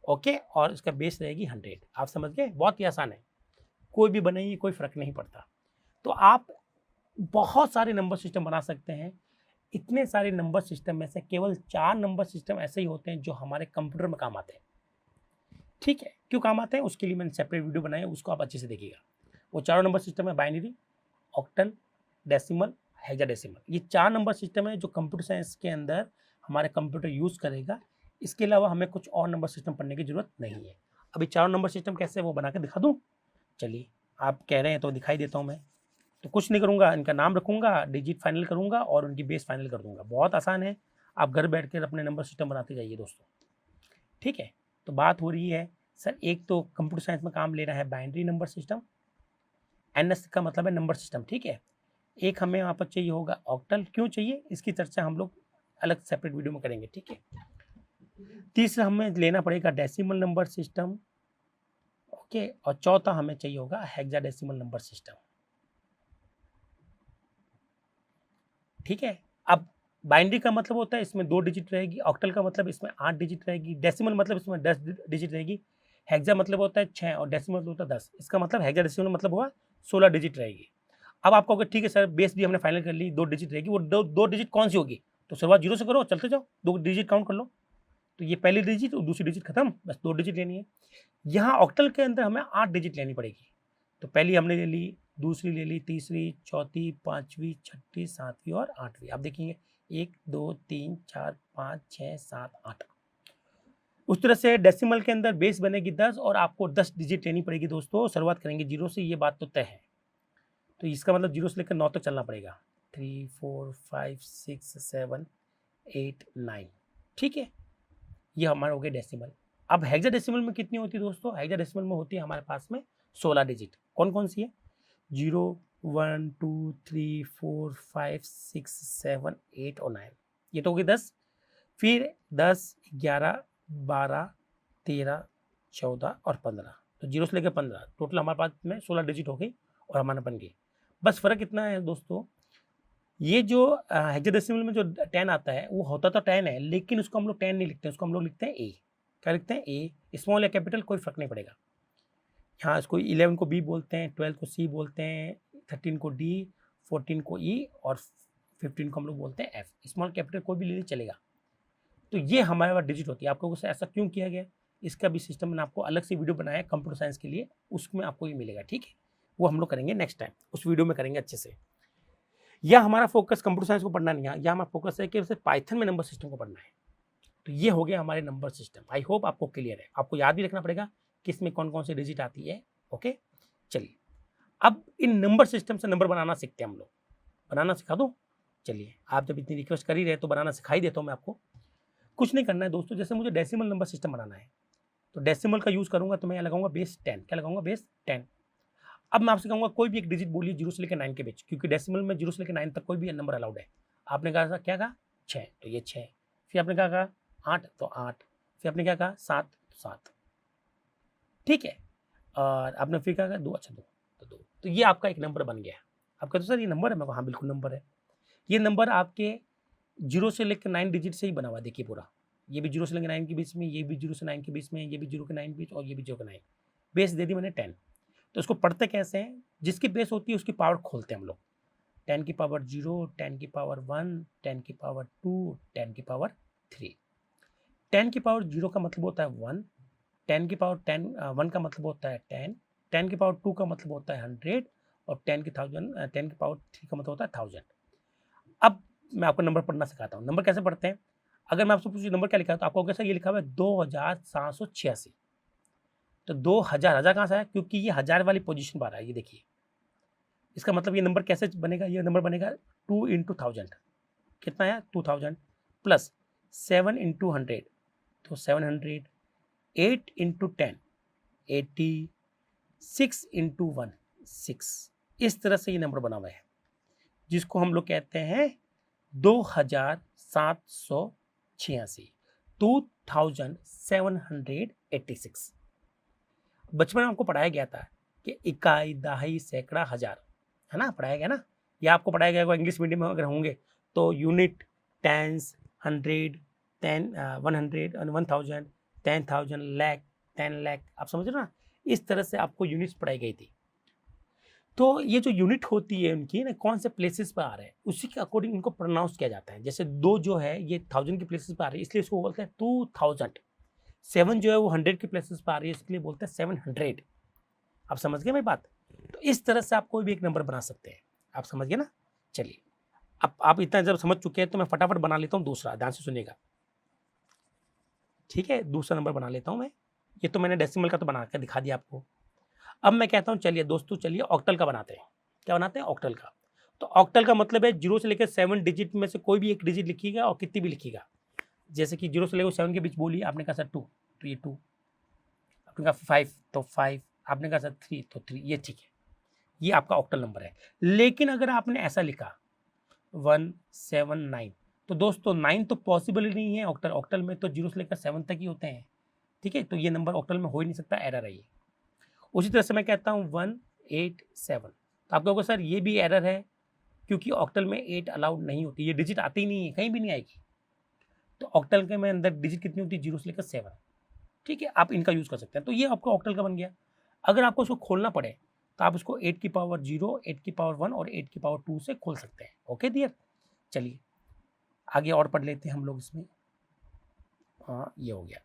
ओके, और इसका बेस रहेगी 100। आप समझ गए? बहुत ही आसान है, कोई भी बनाइए कोई फर्क नहीं पड़ता। तो आप बहुत सारे नंबर सिस्टम बना सकते हैं। इतने सारे नंबर सिस्टम में से केवल 4 नंबर सिस्टम ऐसे ही होते हैं जो हमारे कंप्यूटर में काम आते हैं। ठीक है, क्यों काम आते हैं उसके लिए मैंने सेपरेट वीडियो बनाई है, उसको आप अच्छे से देखिएगा। वो चारों नंबर सिस्टम है बाइनरी, ऑक्टल, डेसिमल, हेक्साडेसिमल। ये 4 नंबर सिस्टम है जो कंप्यूटर साइंस के अंदर हमारे कंप्यूटर यूज़ करेगा। इसके अलावा हमें कुछ और नंबर सिस्टम पढ़ने की जरूरत नहीं है। अभी चारों नंबर सिस्टम कैसे है वो बना के दिखा दूँ? चलिए, आप कह रहे हैं तो दिखाई देता हूँ मैं। तो कुछ नहीं करूँगा, इनका नाम रखूँगा, डिजिट फाइनल करूँगा और उनकी बेस फाइनल कर दूँगा। बहुत आसान है, आप घर बैठ कर अपने नंबर सिस्टम बनाते जाइए दोस्तों। ठीक है, तो बात हो रही है सर, एक तो कंप्यूटर साइंस में काम ले रहा है बाइनरी नंबर सिस्टम, एनएस का मतलब है नंबर सिस्टम, ठीक है। एक हमें वहाँ पर चाहिए होगा ऑक्टल, क्यों चाहिए इसकी चर्चा हम लोग अलग सेपरेट वीडियो में करेंगे, ठीक है। तीसरा हमें लेना पड़ेगा डेसिमल नंबर सिस्टम, ओके, और चौथा हमें चाहिए होगा हेक्साडेसिमल नंबर सिस्टम, ठीक है। अब बाइनरी का मतलब होता है इसमें 2 डिजिट रहेगी, ऑक्टल का मतलब इसमें 8 डिजिट रहेगी, डेसिमल मतलब इसमें 10 डिजिट रहेगी, हेक्सा मतलब होता है 6 और डेसिमल मतलब होता है 10। इसका मतलब हेक्साडेसिमल मतलब हुआ 16 डिजिट रहेगी। अब आप कहोगे ठीक है सर, बेस भी हमने फाइनल कर ली, 2 डिजिट रहेगी, वो दो डिजिट कौन सी होगी? तो शुरुआत 0 से करो, चलते जाओ, 2 डिजिट काउंट कर लो। तो ये पहली डिजिट और दूसरी डिजिट खत्म, बस 2 डिजिट लेनी है। यहाँ ऑक्टल के अंदर हमें 8 डिजिट लेनी पड़ेगी। तो पहली हमने ले ली, दूसरी ले ली, तीसरी, चौथी, पांचवी, छठी, सातवीं और आठवीं। आप देखेंगे 1, 2, 3, 4, 5, 6, 7, 8। उस तरह से डेसिमल के अंदर बेस बनेगी 10 और आपको 10 डिजिट लेनी पड़ेगी दोस्तों। शुरुआत करेंगे 0 से, ये बात तो तय है। तो इसका मतलब 0 से लेकर 9 तक चलना पड़ेगा, 3, 4, 5, 6, 7, 8, 9, ठीक है। ये हमारा हो गया डेसिमल। अब हेक्साडेसिमल में कितनी होती है दोस्तों? हेक्साडेसिमल में होती है हमारे पास में 16 डिजिट। कौन कौन सी है? 0, 1, 2, 3, 4, 5, 6, 7, 8 और 9। ये तो हो गई 10। फिर 10, 11, 12, 13, 14 और 15। तो 0 से लेकर 15, टोटल हमारे पास में 16 डिजिट हो गई और हमारा बन गई। बस फर्क इतना है दोस्तों, ये जो हेक्साडेसिमल में जो 10 आता है वो होता तो 10 है, लेकिन उसको हम लोग 10 नहीं लिखते, उसको हम लोग लिखते हैं ए। क्या लिखते हैं? ए। स्मॉल या कैपिटल कोई फर्क नहीं पड़ेगा। हाँ, इसको 11 को बी बोलते हैं, 12 को सी बोलते हैं, 13 को डी, 14 को ई और 15 को हम लोग बोलते हैं एफ। स्मॉल कैपिटल कोई भी ले लीजिए चलेगा। तो ये हमारे पास डिजिट होती है। आपको ऐसा क्यों किया गया, इसका भी सिस्टम मैंने आपको अलग से वीडियो बनाया है कंप्यूटर साइंस के लिए, उसमें आपको ये मिलेगा, ठीक है। वो हम लोग करेंगे नेक्स्ट टाइम, उस वीडियो में करेंगे अच्छे से। या हमारा फोकस कंप्यूटर साइंस को पढ़ना नहीं है, या हमारा फोकस है कि पाइथन में नंबर सिस्टम को पढ़ना है। तो ये हो गया हमारे नंबर सिस्टम। आई होप आपको क्लियर है। आपको याद भी रखना पड़ेगा कि इसमें कौन कौन सी डिजिट आती है, ओके। चलिए, अब इन नंबर सिस्टम से नंबर बनाना सीखते हैं हम लोग। बनाना सिखा दूँ? चलिए, आप जब इतनी रिक्वेस्ट कर ही रहे तो बनाना सिखा ही देता हूँ मैं आपको। कुछ नहीं करना है दोस्तों, जैसे मुझे डेसिमल नंबर सिस्टम बनाना है तो डेसिमल का यूज़ करूँगा, तो मैं यहाँ लगाऊंगा बेस 10। क्या लगाऊंगा? बेस 10। अब मैं आपसे कहूँगा कोई भी एक डिजिट बोलिए 0 से लेकर 9 के बीच, क्योंकि डेसिमल में 0 से लेकर 9 तक कोई भी नंबर अलाउड है। आपने कहा क्या कहा? 6, तो ये 6। फिर आपने कहा 8, तो 8। फिर आपने क्या कहा? 7, तो 7, ठीक है। और आपने फिर कहा 2, अच्छा 2, तो 2। तो ये आपका एक नंबर बन गया। आप कहते हो सर ये नंबर है? मैं कहा हाँ बिल्कुल नंबर है। ये नंबर आपके जीरो से लेकर 9 डिजिट से ही बना हुआ है, देखिए पूरा। ये भी 0 से लेकर 9 के बीच में, ये भी 0 से 9 के बीच में, ये भी 0 के 9 बीच, और ये भी 0 के 9। बेस दे दी मैंने 10। तो इसको पढ़ते कैसे हैं, जिसकी बेस होती है उसकी पावर खोलते हैं हम लोग। 10 की पावर 0, 10 की पावर 1, 10 की पावर 2, 10 की पावर 3। 10 की पावर 0 का मतलब होता है 1, 10 की पावर 1 का मतलब होता है 10, 10 की पावर 2 का मतलब होता है 100, और 10 की पावर 3 का मतलब होता है 1000। अब मैं आपको नंबर पढ़ना सिखाता हूँ। नंबर कैसे पढ़ते हैं, अगर मैं आपसे पूछूं नंबर क्या लिखा है, तो आपको कैसा ये लिखा हुआ है 2786। तो 2000, हजार कहाँ से आया, क्योंकि ये हजार वाली पोजीशन पर आ रहा है, ये देखिए। इसका मतलब ये नंबर कैसे बनेगा, ये नंबर बनेगा 2 इंटू 1000। कितना है 2000, प्लस 7 इंटू 100, तो 700, 8 इंटू 10, 80, 6 इंटू 1, 6। इस तरह से ये नंबर बना हुआ है, जिसको हम लोग कहते हैं 2786, 2786। बचपन में आपको पढ़ाया गया था कि इकाई, दहाई, सैकड़ा, हजार, है ना, पढ़ाया गया ना। या आपको पढ़ाया गया इंग्लिश मीडियम में अगर होंगे तो यूनिट, टेंस, 100, 10, 100, 1000, 10,000, लाख, 10 लाख, आप समझ रहे हो ना। इस तरह से आपको यूनिट्स पढ़ाई गई थी। तो ये जो यूनिट होती है उनकी ना, कौन से प्लेसेस पर आ रहे हैं उसी के अकॉर्डिंग इनको प्रोनाउंस किया जाता है। जैसे 2 जो है ये 1000 के प्लेसेस पर आ रही है, इसलिए इसको बोलते हैं 2000। 7 जो है वो 100 के प्लेसेस पर आ रही है, इसके लिए बोलते हैं 700। आप समझ गए मेरी बात। तो इस तरह से आप कोई भी एक नंबर बना सकते हैं, आप समझ गए ना। चलिए, अब आप इतना जब समझ चुके हैं तो मैं फटाफट बना लेता हूँ दूसरा, ध्यान से सुनिएगा। ठीक है, दूसरा नंबर बना लेता हूँ मैं। ये तो मैंने डेसिमल का तो बना के दिखा दिया आपको। अब मैं कहता हूँ चलिए दोस्तों, चलिए ऑक्टल का बनाते हैं। क्या बनाते हैं, ऑक्टल का। तो ऑक्टल का मतलब है 0 से लेकर 7 डिजिट में से कोई भी एक डिजिट लिखिएगा और कितनी भी लिखिएगा। जैसे कि 0 से लेकर 7 के बीच बोलिए, आपने कहा सर 2, तो ये 2। आपने कहा 5, तो 5। आपने कहा सर 3, तो 3। ये ठीक है, ये आपका ऑक्टल नंबर है। लेकिन अगर आपने ऐसा लिखा 179, तो दोस्तों 9 तो पॉसिबल ही नहीं है ऑक्टल। ऑक्टल में तो 0 से लेकर 7 तक ही होते हैं। ठीक है, तो ये नंबर ऑक्टल में हो ही नहीं सकता, एरर है ये। उसी तरह से मैं कहता हूँ 187, तो आप कहोगे सर ये भी एरर है, क्योंकि ऑक्टल में 8 अलाउड नहीं होती, ये डिजिट आती ही नहीं है, कहीं भी नहीं आएगी। तो ऑक्टल के में अंदर डिजिट कितनी होती है, 0 से लेकर 7। ठीक है, आप इनका यूज़ कर सकते हैं। तो ये आपका ऑक्टल का बन गया। अगर आपको उसको खोलना पड़े तो आप उसको 8 की पावर 0, 8 की पावर 1 और 8 की पावर 2 से खोल सकते हैं। ओके डियर, चलिए आगे और पढ़ लेते हैं हम लोग इसमें। हाँ, ये हो गया।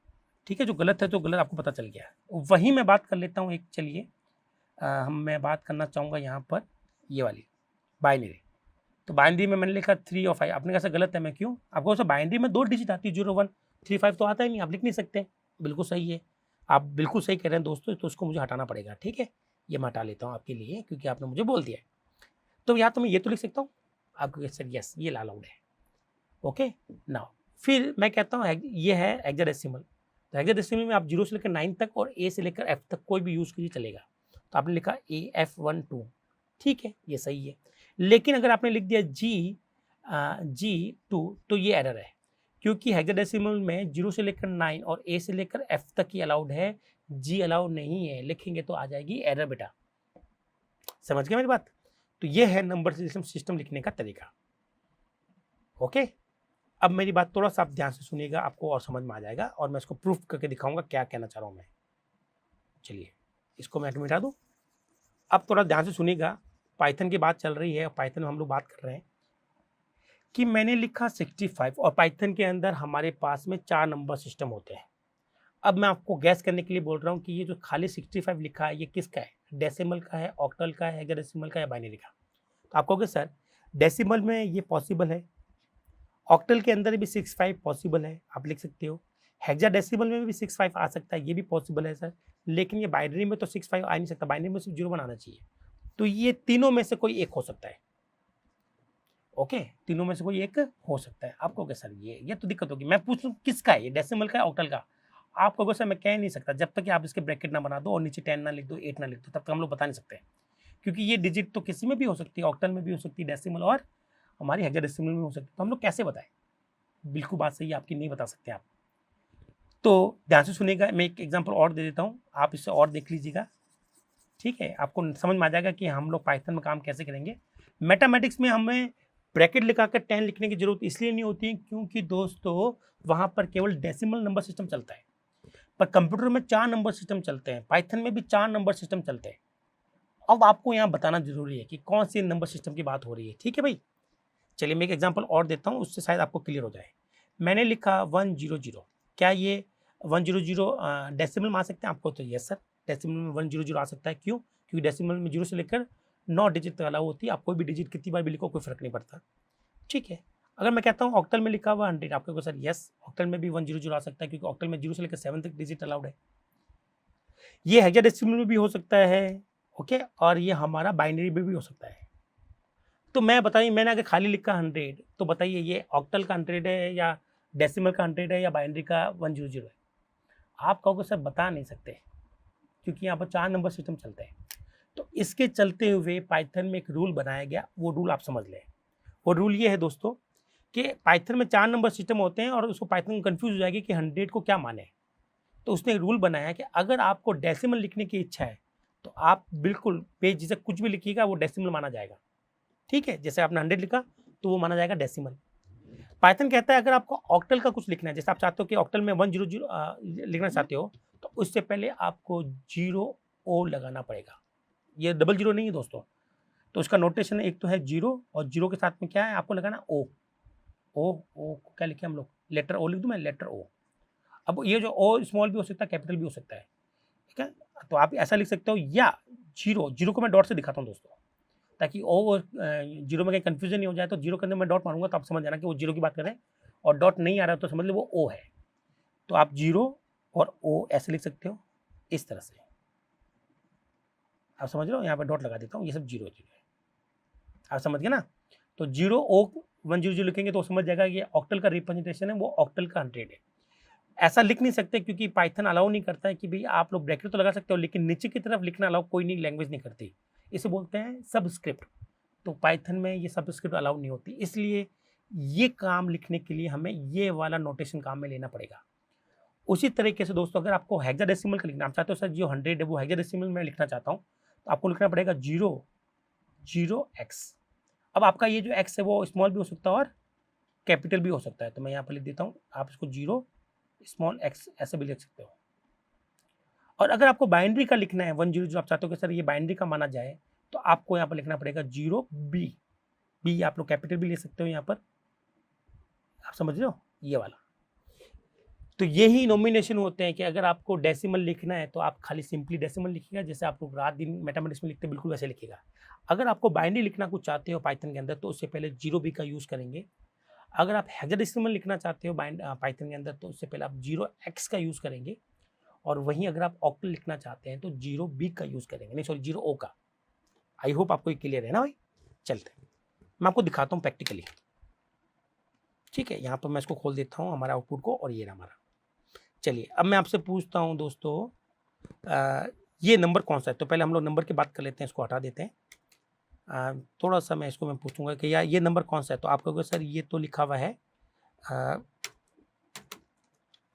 ठीक है, जो गलत है तो गलत आपको पता चल गया। वही मैं बात कर लेता हूँ एक, चलिए मैं बात करना चाहूँगा यहाँ पर ये वाली बाइनरी। तो बाइनरी में मैंने लिखा 3 और 5। आपने कहा सर गलत है, मैं क्यों, आपको सर बाइनरी में 2 डिजिट आती है, 0, 1, 3, 5 तो आता ही नहीं, आप लिख नहीं सकते। बिल्कुल सही है, आप बिल्कुल सही कह रहे हैं दोस्तों। तो उसको मुझे हटाना पड़ेगा। ठीक है, ये मैं हटा लेता हूँ आपके लिए, क्योंकि आपने मुझे बोल दिया है। तो या तो मैं ये तो लिख सकता हूँ, आपको सर यस ये अलाउड है। ओके नाउ, फिर मैं कहता हूँ ये है हेक्साडेसिमल। तो हेक्साडेसिमल में आप 0 से लेकर 9 तक और ए से लेकर एफ तक कोई भी यूज़ कीजिए चलेगा। तो आपने लिखा AF12, ठीक है, ये सही है। लेकिन अगर आपने लिख दिया G2 तो ये एरर है, क्योंकि हेक्साडेसिमल में 0 से लेकर 9 और ए से लेकर एफ तक ही अलाउड है, जी अलाउड नहीं है। लिखेंगे तो आ जाएगी एरर बेटा। समझ गए मेरी बात। तो ये है नंबर सिस्टम लिखने का तरीका। ओके, अब मेरी बात थोड़ा सा आप ध्यान से सुनिएगा, आपको और समझ में आ जाएगा, और मैं इसको प्रूफ करके दिखाऊंगा क्या कहना चाह रहा हूँ मैं। चलिए इसको मैं मिटा दूँ। अब थोड़ा ध्यान से सुनिएगा, पाइथन की बात चल रही है, पाइथन में हम लोग बात कर रहे हैं कि मैंने लिखा 65, और पाइथन के अंदर हमारे पास में 4 नंबर सिस्टम होते हैं। अब मैं आपको गैस करने के लिए बोल रहा हूँ कि ये जो खाली 65 लिखा है ये किसका है, डेसिमल का है, ऑक्टल का है, हेक्साडेसिमल का है, बाइनरी का। तो आप कहोगे सर डेसिमल में ये पॉसिबल है, ऑक्टल के अंदर भी 65 पॉसिबल है, आप लिख सकते हो, हेक्साडेसिमल में भी 65 आ सकता है, ये भी पॉसिबल है सर। लेकिन ये बाइनरी में तो 65 आ नहीं सकता, बाइनरी में सिर्फ 0 बनाना चाहिए। तो ये तीनों में से कोई एक हो सकता है। ओके, तीनों में से कोई एक हो सकता है। आप कहोगे सर ये तो दिक्कत होगी, मैं पूछ लूँ किसका है, ये डेसिमल का है, ऑक्टल का। आप कहोगे सर मैं कह नहीं सकता, जब तक कि आप इसके ब्रैकेट ना बना दो और नीचे 10 ना लिख दो, 8 ना लिख दो, तब तक हम लोग बता नहीं सकते, क्योंकि ये डिजिट तो किसी में भी हो सकती है, ऑक्टल में भी हो सकती है डेसिमल, और हमारी हेक्साडेसिमल में हो सकती है। तो हम लोग कैसे बताएं, बिल्कुल बात सही है आपकी, नहीं बता सकते आप। तो ध्यान से सुनिएगा, मैं एक एग्जांपल और दे देता हूँ, आप इसे और देख लीजिएगा। ठीक है, आपको समझ में आ जाएगा कि हम लोग पाइथन में काम कैसे करेंगे। मैथमेटिक्स में हमें ब्रैकेट लगाकर 10 लिखने की जरूरत इसलिए नहीं होती है क्योंकि दोस्तों वहां पर केवल डेसिमल नंबर सिस्टम चलता है, पर कंप्यूटर में 4 नंबर सिस्टम चलते हैं, पाइथन में भी 4 नंबर सिस्टम चलते हैं। अब आपको यहाँ बताना जरूरी है कि कौन सी नंबर सिस्टम की बात हो रही है, ठीक है भाई। चलिए मैं एक एग्जांपल और देता हूँ, उससे शायद आपको क्लियर हो जाए। मैंने लिखा 100, क्या ये 100 डेसिमल में आ सकते हैं आपको? तो यस सर, डेसिमल में 100 आ सकता है। क्यों? क्योंकि डेसिमल में 0 से लेकर 9 डिजिट तक अलाउ होती है। आप कोई भी डिजिट कितनी बार भी लिखो कोई फर्क नहीं पड़ता, ठीक है। अगर मैं कहता हूँ ऑक्टल में लिखा हुआ 100, आपको सर यस, ऑक्टल में भी 100 आ सकता है क्योंकि ऑक्टल में 0 से लेकर 7 तक डिजिट अलाउड है। ये हेक्साडेसिमल में भी हो सकता है, ओके, और ये हमारा बाइनरी में भी हो सकता है। तो मैं बताइए, मैंने अगर खाली लिखा 100 तो बताइए ये ऑक्टल का 100 है या डेसिमल का 100 है या बाइनरी का 100 है? आप कहोगे सर बता नहीं सकते क्योंकि यहाँ पर 4 नंबर सिस्टम चलते हैं। तो इसके चलते हुए पाइथन में एक रूल बनाया गया, वो रूल आप समझ लें। वो रूल ये है दोस्तों कि पाइथन में 4 नंबर सिस्टम होते हैं और उसको पाइथन कंफ्यूज हो जाएगी कि 100 को क्या माने। तो उसने एक रूल बनाया कि अगर आपको डेसिमल लिखने की इच्छा है तो आप बिल्कुल पेज जैसे कुछ भी लिखिएगा वो डेसिमल माना जाएगा, ठीक है। जैसे आपने 100 लिखा तो वो माना जाएगा डेसिमल। पाइथन कहता है अगर आपको ऑक्टल का कुछ लिखना है, जैसे आप चाहते हो कि ऑक्टल में 100 लिखना चाहते हो, तो उससे पहले आपको 0 लगाना पड़ेगा। ये डबल 0 नहीं है दोस्तों। तो उसका नोटेशन एक तो है 0 और 0 के साथ में क्या है आपको लगाना ओ। ओ ओ क्या लिखे हम लोग? लेटर ओ लिख दूं मैं, लेटर ओ। अब ये जो ओ स्मॉल भी हो सकता है, कैपिटल भी हो सकता है, ठीक है। तो आप ऐसा लिख सकते हो, या 0 को मैं डॉट से दिखाता हूँ दोस्तों, ताकि ओ 0 में कहीं कंफ्यूजन नहीं हो जाए। तो 0 के अंदर मैं डॉट मारूंगा तो आप समझ जाना कि वो 0 की बात कर रहे हैं, और डॉट नहीं आ रहा है तो समझ लो वो ओ है। तो आप 0 और ओ ऐसे लिख सकते हो, इस तरह से। आप समझ रहे हो, यहाँ पर डॉट लगा देता हूँ, ये सब 0 है, आप समझ गए ना। तो 0 ओ 100 लिखेंगे तो समझ जाएगा ये ऑक्टल का रिप्रेजेंटेशन है, वो ऑक्टल का 100 है। ऐसा लिख नहीं सकते क्योंकि पाइथन अलाउ नहीं करता है कि भाई आप लोग ब्रैकेट तो लगा सकते हो लेकिन नीचे की तरफ लिखना अलाउ कोई नहीं, लैंग्वेज नहीं करती। इसे बोलते हैं सबस्क्रिप्ट। तो पाइथन में ये सबस्क्रिप्ट अलाउ नहीं होती, इसलिए ये काम लिखने के लिए हमें ये वाला नोटेशन काम में लेना पड़ेगा। उसी तरीके से दोस्तों अगर आपको हेक्साडेसिमल का लिखना, आप चाहते हो सर जो 100 है वो हेक्साडेसिमल में लिखना चाहता हूँ, तो आपको लिखना पड़ेगा 0 अब आपका ये जो एक्स है वो स्मॉल भी हो सकता है और कैपिटल भी हो सकता है। तो मैं यहाँ पर लिख देता हूँ, आप इसको 0 स्मॉल x ऐसे भी लिख सकते हो। और अगर आपको बाइनरी का लिखना है 100 जो आप चाहते हो कि सर ये बाइनरी का माना जाए, तो आपको यहाँ पर लिखना पड़ेगा 0b। बी आप लोग कैपिटल भी ले सकते हो यहाँ पर, आप समझ रहे हो, ये वाला। तो यही नॉमिनेशन होते हैं कि अगर आपको डेसिमल लिखना है तो आप खाली सिंपली डेसिमल लिखिएगा, जैसे आप लोग रात दिन मैथमेटिक्स में लिखते हैं बिल्कुल वैसे लिखिएगा। अगर आपको बाइनरी लिखना कुछ चाहते हो पाइथन के अंदर तो उससे पहले 0b का यूज़ करेंगे। अगर आप हेक्साडेसिमल लिखना चाहते हो पाइथन के अंदर तो उससे पहले आप 0x का यूज़ करेंगे, और वहीं अगर आप ऑक्टल लिखना चाहते हैं तो 0b का यूज़ करेंगे, नहीं सॉरी 0o का। आई होप आपको ये क्लियर है ना भाई। चलते हैं मैं आपको दिखाता हूँ प्रैक्टिकली, ठीक है। यहाँ पर मैं इसको खोल देता हूँ हमारा आउटपुट को, और ये रहा हमारा। चलिए अब मैं आपसे पूछता हूँ दोस्तों, ये नंबर कौन सा है? तो पहले हम लोग नंबर की बात कर लेते हैं, इसको हटा देते हैं। थोड़ा सा मैं पूछूंगा कि यार ये नंबर कौन सा है, तो आप कहोगे सर ये तो लिखा हुआ है,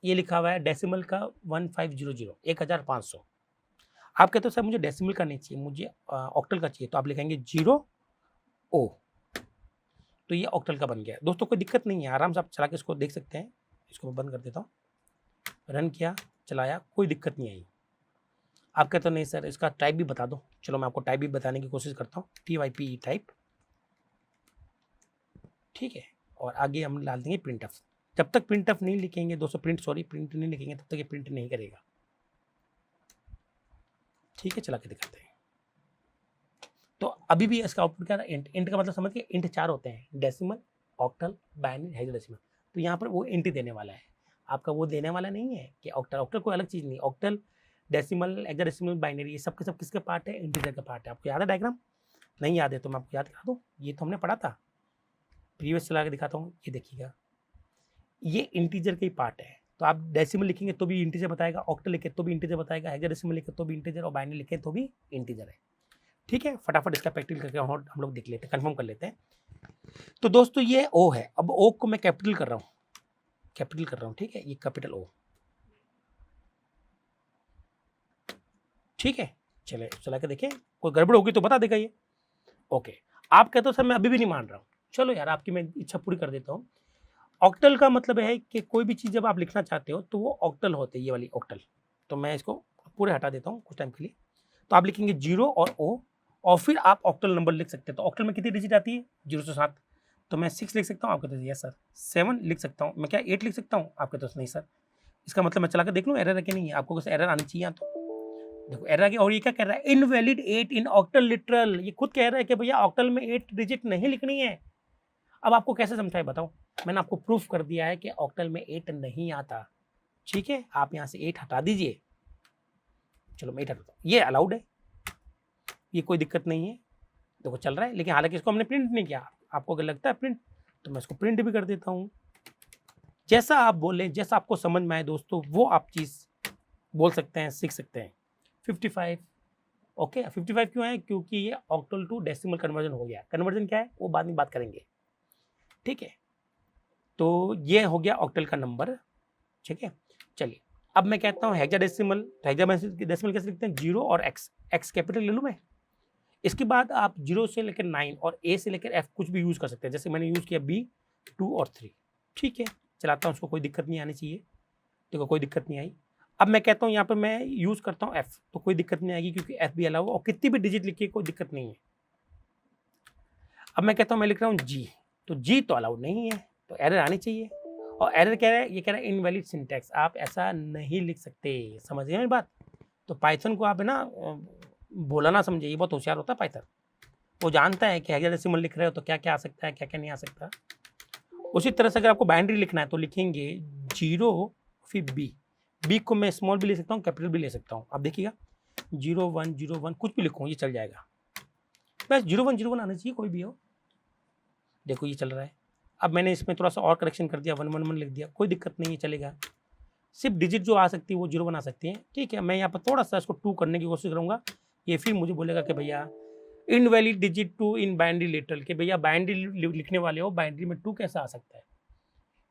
ये लिखा हुआ है डेसिमल का 1500 1500। आप कहते हो सर मुझे डेसिमल का नहीं चाहिए, मुझे ऑक्टल का चाहिए, तो आप लिखेंगे 0o। तो ये ऑक्टल का बन गया दोस्तों, कोई दिक्कत नहीं है, आराम से आप चला के इसको देख सकते हैं। इसको मैं बंद कर देता हूँ, रन किया, चलाया, कोई दिक्कत नहीं आई। आप कहते हो नहीं सर इसका टाइप भी बता दो, चलो मैं आपको टाइप भी बताने की कोशिश करता हूँ, TYPE टाइप, ठीक है। और आगे हम डाल देंगे प्रिंट ऑफ। जब तक प्रिंट ऑफ नहीं लिखेंगे दोस्तों, प्रिंट नहीं लिखेंगे तब तक ये प्रिंट नहीं करेगा, ठीक है। चला के दिखाते हैं। तो अभी भी इसका आउटपुट क्या था, इंट का मतलब समझ के, इंट 4 होते हैं, डेसिमल, ऑक्टल, बाइनरी, हेक्साडेसिमल। तो यहाँ पर वो इंट देने वाला है, आपका वो देने वाला नहीं है कि ऑक्टल कोई अलग चीज़ नहीं। ऑक्टल, डेसिमल, हेक्साडेसिमल, बाइनरी, ये सब के सब किसके पार्ट है? इंटीजर का पार्ट है। आपको याद है डायग्राम? नहीं याद है तो मैं आपको याद करा दूँ, ये तो हमने पढ़ा था, प्रीवियस चला के दिखाता हूँ। ये देखिएगा, ये इंटीजर का ही पार्ट है। तो आप डेसिमल लिखेंगे तो भी इंटीजर बताएगा, ऑक्टल लिखे तो भी इंटीजर बताएगा, हेक्साडेसिमल लिखे तो भी इंटीजर, और बाइनरी लिखे तो भी इंटीजर है, ठीक है। फटाफट इसका प्रैक्टिकल करके हम लोग देख लेते हैं, कंफर्म कर लेते हैं। तो दोस्तों ये ओ है, अब ओ को मैं कैपिटल कर रहा हूँ, ठीक है, ये कैपिटल ओ, ठीक है। चले चला के देखें, कोई गड़बड़ होगी तो बता देगा ये, ओके। आप कहते हो सर मैं अभी भी नहीं मान रहा हूँ, चलो यार, आपकी मैं इच्छा पूरी कर देता हूँ। ऑक्टल का मतलब है कि कोई भी चीज़ जब आप लिखना चाहते हो तो वो ऑक्टल होते हैं, ये वाली ऑक्टल। तो मैं इसको पूरे हटा देता हूँ कुछ टाइम के लिए। तो आप लिखेंगे 0 और O, और फिर आप ऑक्टल नंबर लिख सकते हैं। तो ऑक्टल में कितनी डिजिट आती है? 0 से 7। तो मैं 6 लिख सकता हूँ, आप कहते हैं यस सर। 7 लिख सकता हूँ, मैं क्या 8 लिख सकता हूँ? आप कहते हो नहीं सर। इसका मतलब मैं चला कर देख लूँ एरर है कि नहीं है। आपको एरर आनी चाहिए यहाँ। तो देखो एरर आ गया। और ये क्या कह रहा है? इनवैलिड 8 इन ऑक्टल लिटरल। ये खुद कह रहा है कि भैया ऑक्टल में 8 डिजिट नहीं लिखनी है। अब आपको कैसे समझाए बताओ? मैंने आपको प्रूफ कर दिया है कि ऑक्टल में 8 नहीं आता। ठीक है, आप यहाँ से 8 हटा दीजिए। चलो मैं 8 हटाता हूँ, ये अलाउड है, ये कोई दिक्कत नहीं है। देखो चल रहा है, लेकिन हालांकि इसको हमने प्रिंट नहीं किया। आपको अगर लगता है प्रिंट, तो मैं इसको प्रिंट भी कर देता हूँ। जैसा आप बोले, जैसा आपको समझ में आए दोस्तों, वो आप चीज़ बोल सकते हैं, सीख सकते हैं। 55, ओके। 55 क्यों है? क्योंकि ये ऑक्टल टू डेसिमल कन्वर्जन हो गया। कन्वर्जन क्या है वो बाद में बात करेंगे, ठीक है। तो ये हो गया ऑक्टल का नंबर, ठीक है। चलिए अब मैं कहता हूँ हेक्साडेसिमल। तो हेक्साडेसिमल कैसे लिखते हैं? 0 और एक्स कैपिटल ले लूँ मैं। इसके बाद आप 0 से लेकर 9 और ए से लेकर एफ कुछ भी यूज़ कर सकते हैं। जैसे मैंने यूज़ किया B, 2 और 3, ठीक है। चलाता हूँ, उसको कोई दिक्कत नहीं आनी चाहिए। देखो कोई दिक्कत नहीं आई। अब मैं कहता हूँ यहाँ पर मैं यूज़ करता हूँ F, तो कोई दिक्कत नहीं आएगी क्योंकि F भी अलाउ है और कितनी भी डिजिट लिखिए कोई दिक्कत नहीं है। अब मैं कहता हूँ मैं लिख रहा हूँ G, तो G तो अलाउड नहीं है, तो एरर आनी चाहिए। और एरर कह रहा है, ये कह रहा है इनवैलिड सिंटैक्स, आप ऐसा नहीं लिख सकते। समझ गए मेरी बात? तो पाइथन को आप है ना भोला ना समझिए, ये बहुत होशियार होता है पाइथन। वो जानता है कि हेक्साडेसिमल लिख रहे हो तो क्या क्या आ सकता है, क्या क्या नहीं आ सकता। उसी तरह से अगर आपको बाइनरी लिखना है तो लिखेंगे 0 फिर बी को मैं स्मॉल भी ले सकता हूँ, कैपिटल भी ले सकता हूँ। आप देखिएगा 0101 कुछ भी लिखूँ ये चल जाएगा। बस 0101 आना चाहिए, कोई भी हो। देखो ये चल रहा है। अब मैंने इसमें थोड़ा सा और करेक्शन कर दिया, 111 लिख दिया, कोई दिक्कत नहीं है, चलेगा। सिर्फ डिजिट जो आ सकती है वो 0 बना सकती है, ठीक है। मैं यहाँ पर थोड़ा सा इसको 2 करने की कोशिश करूँगा। ये फिर मुझे बोलेगा कि भैया invalid digit 2 in binary literal, कि भैया बाइनरी लिखने वाले हो, बाइनरी में 2 कैसा आ सकता है?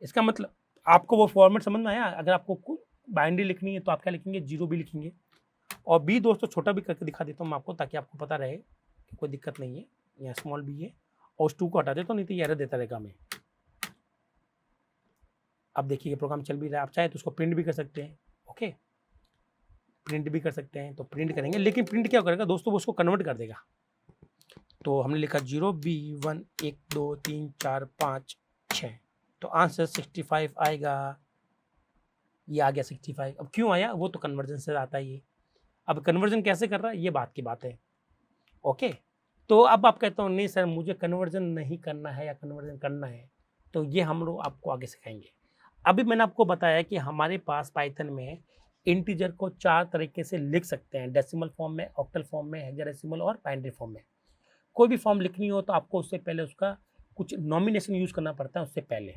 इसका मतलब आपको वो फॉर्मेट समझ में आया? अगर आपको बाइनरी लिखनी है तो आप क्या लिखेंगे? 0 भी लिखेंगे। और बी दोस्तों छोटा भी करके दिखा देता हूँ मैं आपको, ताकि आपको पता रहे कि कोई दिक्कत नहीं है। यहाँ स्मॉल बी है और उस 2 को हटा देता हूँ, नहीं तो ये एरर देता रहेगा हमें। अब देखिए प्रोग्राम चल भी रहा है। आप चाहे तो उसको प्रिंट भी कर सकते हैं, ओके, प्रिंट भी कर सकते हैं। तो प्रिंट करेंगे, लेकिन प्रिंट क्या करेगा दोस्तों? वो उसको कन्वर्ट कर देगा। तो हमने लिखा 0 B 1 1 2 3 4 5 6, तो आंसर 65 आएगा। ये आ गया 65। अब क्यों आया? वो तो कन्वर्जन से आता है ये। अब कन्वर्जन कैसे कर रहा है ये बात की बात है, ओके। तो अब आप कहते हो नहीं सर मुझे कन्वर्जन नहीं करना है या कन्वर्जन करना है, तो ये हम लोग आपको आगे सिखाएंगे। अभी मैंने आपको बताया कि हमारे पास पाइथन में इंटीजर को 4 तरीके से लिख सकते हैं, डेसिमल फॉर्म में, ऑक्टल फॉर्म में, हेक्साडेसिमल और बाइनरी फॉर्म में। कोई भी फॉर्म लिखनी हो तो आपको उससे पहले उसका कुछ नॉमिनेशन यूज़ करना पड़ता है उससे पहले।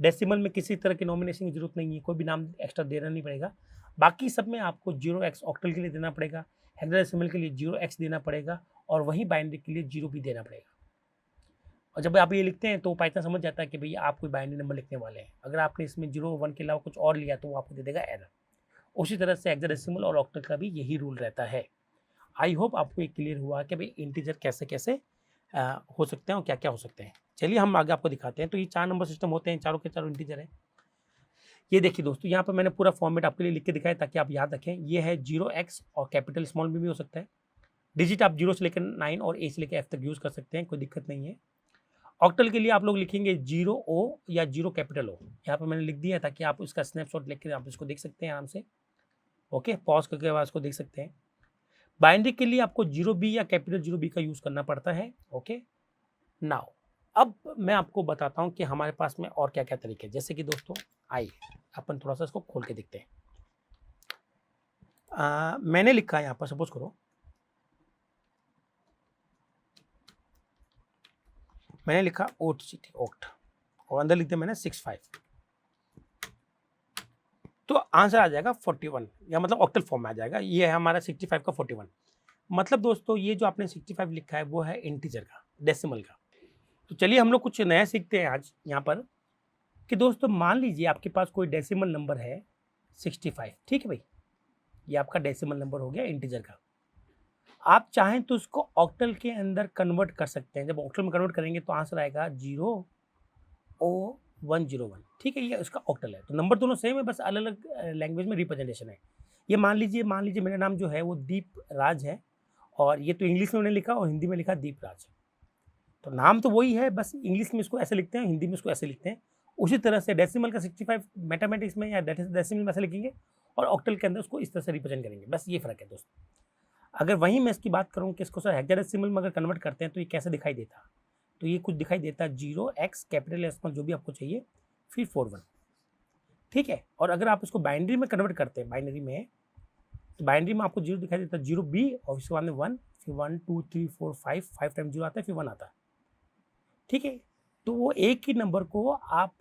डेसिमल में किसी तरह की नॉमिनेशन की जरूरत नहीं है, कोई भी नाम एक्स्ट्रा देना नहीं पड़ेगा। बाकी सब में आपको 0x ऑक्टल के लिए देना पड़ेगा, हेक्साडेसिमल के लिए 0x देना पड़ेगा, और वहीं बाइनरी के लिए 0 भी देना पड़ेगा। और जब आप ये लिखते हैं तो पाइथन समझ जाता है कि भैया आप कोई बाइनरी नंबर लिखने वाले हैं। अगर आपने इसमें 0 1 के अलावा कुछ और लिया तो वो आपको दे देगा एरर। उसी तरह से हेक्साडेसिमल और ऑक्टल का भी यही रूल रहता है। आई होप आपको ये क्लियर हुआ कि भाई इंटीजर कैसे कैसे हो सकते हैं और क्या क्या हो सकते हैं। चलिए हम आगे आपको दिखाते हैं। तो ये 4 नंबर सिस्टम होते हैं, चारों के चारों इंटीजर है। ये देखिए दोस्तों, यहाँ पर मैंने पूरा फॉर्मेट आपके लिए लिख के दिखाया ताकि आप याद रखें। ये है 0x और कैपिटल स्मॉल में भी हो सकता है। डिजिट आप 0 से लेकर 9 और ए से लेकर एफ तक यूज़ कर सकते हैं, कोई दिक्कत नहीं है। ऑक्टल के लिए आप लोग लिखेंगे 0O या 0 कैपिटल O। यहाँ पर मैंने लिख दिया ताकि आप इसका स्नैपशॉट लेकर आप इसको देख सकते हैं आराम से, ओके। पॉज करके बाद इसको देख सकते हैं। बाइनरी के लिए आपको 0B या कैपिटल 0B का यूज़ करना पड़ता है, ओके। नाउ अब मैं आपको बताता हूँ कि हमारे पास में और क्या क्या तरीके हैं। जैसे कि दोस्तों आइए अपन थोड़ा सा इसको खोल के देखते हैं। मैंने लिखा है यहाँ पर, सपोज करो मैंने लिखा ओक्ट और अंदर लिख दिया मैंने 65, तो आंसर आ जाएगा 41, या मतलब ऑक्टल फॉर्म में आ जाएगा। ये है हमारा 65 का 41। मतलब दोस्तों ये जो आपने 65 लिखा है वो है इंटीजर का, डेसिमल का। तो चलिए हम लोग कुछ नया सीखते हैं आज यहाँ पर कि दोस्तों मान लीजिए आपके पास कोई डेसिमल नंबर है 65, ठीक है भाई, ये आपका डेसिमल नंबर हो गया इंटीजर का। आप चाहें तो उसको ऑक्टल के अंदर कन्वर्ट कर सकते हैं। जब ऑक्टल में कन्वर्ट करेंगे तो आंसर आएगा 0O101। ठीक है, ये उसका ऑक्टल है। तो नंबर दोनों सेम है, बस अलग अलग लैंग्वेज में रिप्रेजेंटेशन है। ये मान लीजिए मेरा नाम जो है वो दीप राज है, और ये तो इंग्लिश में उन्होंने लिखा और हिंदी में लिखा दीप राज। तो नाम तो वही है, बस इंग्लिश में इसको ऐसे लिखते हैं, हिंदी में इसको ऐसे लिखते हैं। उसी तरह से डेसिमल का 65 मैथमेटिक्स में या डेसिमल में ऐसे लिखेंगे, और ऑक्टल के अंदर उसको इस तरह से रिप्रेजेंट करेंगे। बस ये फर्क है दोस्तों। अगर वहीं मैं इसकी बात करूँ कि इसको सर हेक्साडेसिमल में अगर कन्वर्ट करते हैं तो ये कैसे दिखाई देता, तो ये कुछ दिखाई देता 0x कैपिटल स्मॉल जो भी आपको चाहिए, फिर 41। ठीक है, और अगर आप इसको बाइनरी में कन्वर्ट करते हैं, बाइनरी में, तो बाइनरी में आपको 0 दिखाई देता 0b, और उसके बाद में 1, फिर 1 2 3 4 5 टाइम 0 आता है, फिर 1 आता है। ठीक है, तो वो एक ही नंबर को आप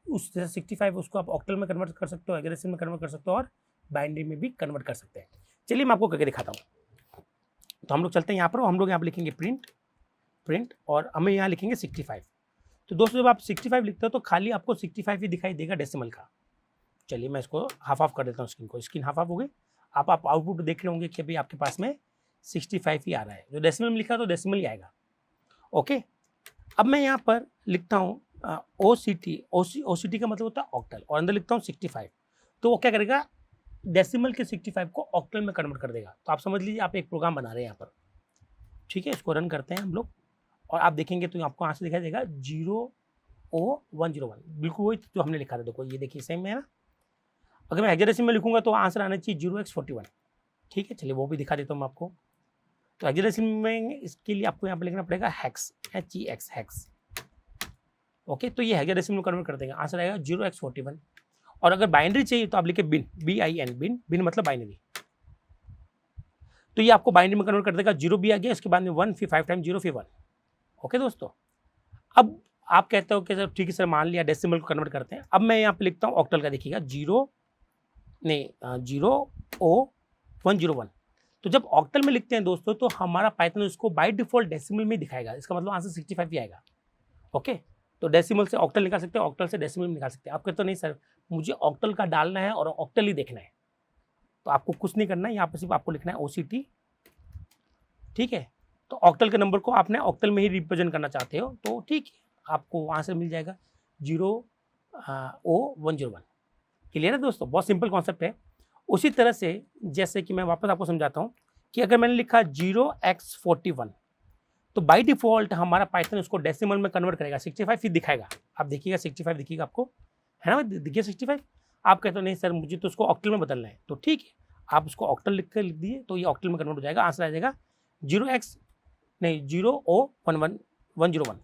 उस जैसे 65 उसको आप ऑक्टल में कन्वर्ट कर सकते हो, हेक्साडेसिमल में कन्वर्ट कर सकते हो, और बाइनरी में भी कन्वर्ट कर सकते हैं। चलिए मैं आपको करके दिखाता हूँ। तो हम लोग चलते हैं यहाँ पर, हम लोग यहाँ पर लिखेंगे प्रिंट, और हमें यहाँ लिखेंगे 65। तो दोस्तों जब आप 65 लिखते हो तो खाली आपको 65 ही दिखाई देगा डेसिमल का। चलिए मैं इसको हाफ ऑफ कर देता हूँ, स्क्रीन हाफ ऑफ हो गई। आप आउटपुट देख रहे होंगे कि अभी आपके पास में 65 ही आ रहा है। जो डेसिमल में लिखा तो डेसिमल ही आएगा। ओके, अब मैं यहाँ पर लिखता हूँ OCT का मतलब होता है ऑक्टल, और अंदर लिखता हूँ 65। तो वो क्या करेगा, डेसिमल के 65 को ऑक्टल में कन्वर्ट कर देगा। तो आप समझ लीजिए आप एक प्रोग्राम बना रहे हैं यहाँ पर। ठीक है, इसको रन करते हैं हम लोग, और आप देखेंगे तो आपको यहाँ से दिखाई देगा 0O101, बिल्कुल वही जो हमने लिखा था। देखो ये देखिए सेम है ना। अगर मैं हेक्साडेसिमल लिखूंगा तो आंसर आना चाहिए 0x41। ठीक है, चलिए वो भी दिखा देता हूँ मैं आपको। तो हेक्साडेसिमल में इसके लिए आपको यहाँ पर लिखना पड़ेगा हेक्स, HEX। ओके, तो ये हेक्साडेसिमल कन्वर्ट कर देंगे, आंसर आएगा 0x41। और अगर बाइनरी चाहिए तो आप लिखे बिन, BIN, बिन मतलब बाइनरी। तो ये आपको बाइनरी में कन्वर्ट कर देगा, 0B आ गया, इसके बाद में 1, फिर 5 टाइम 0, फिर 1। ओके दोस्तों, अब आप कहते हो कि सर ठीक है सर, मान लिया डेसिमल को कन्वर्ट करते हैं। अब मैं यहाँ पे लिखता हूँ ऑक्टल का, देखिएगा 0O101। तो जब ऑक्टल में लिखते हैं दोस्तों तो हमारा पाइथन उसको बाय डिफॉल्ट डेसिमल में दिखाएगा। इसका मतलब आंसर 65 ही आएगा। ओके, तो डेसिमल से ऑक्टल निकाल सकते हैं, ऑक्टल से डेसिमल निकाल सकते हैं। आप कहते हो नहीं सर मुझे ऑक्टल का डालना है और ऑक्टल ही देखना है, तो आपको कुछ नहीं करना है, यहाँ पर सिर्फ आपको लिखना है OCT। ठीक है, तो ऑक्टल के नंबर को आपने ऑक्टल में ही रिप्रेजेंट करना चाहते हो तो ठीक है, आपको आंसर मिल जाएगा 0O101। क्लियर है दोस्तों, बहुत सिंपल कॉन्सेप्ट है। उसी तरह से जैसे कि मैं वापस आपको समझाता हूँ कि अगर मैंने लिखा 0x41, तो बाय डिफॉल्ट हमारा पाइथन उसको डेसिमल में कन्वर्ट करेगा, 65 ही दिखाएगा। आप देखिएगा 65 दिखिएगा आपको, है ना, देखिए 65। आप कहते हो नहीं सर मुझे तो उसको ऑक्टल में बदलना है, तो ठीक है, आप उसको ऑक्टल लिख दिए तो ये ऑक्टल में कन्वर्ट हो जाएगा। आंसर आ जाएगा 0O101।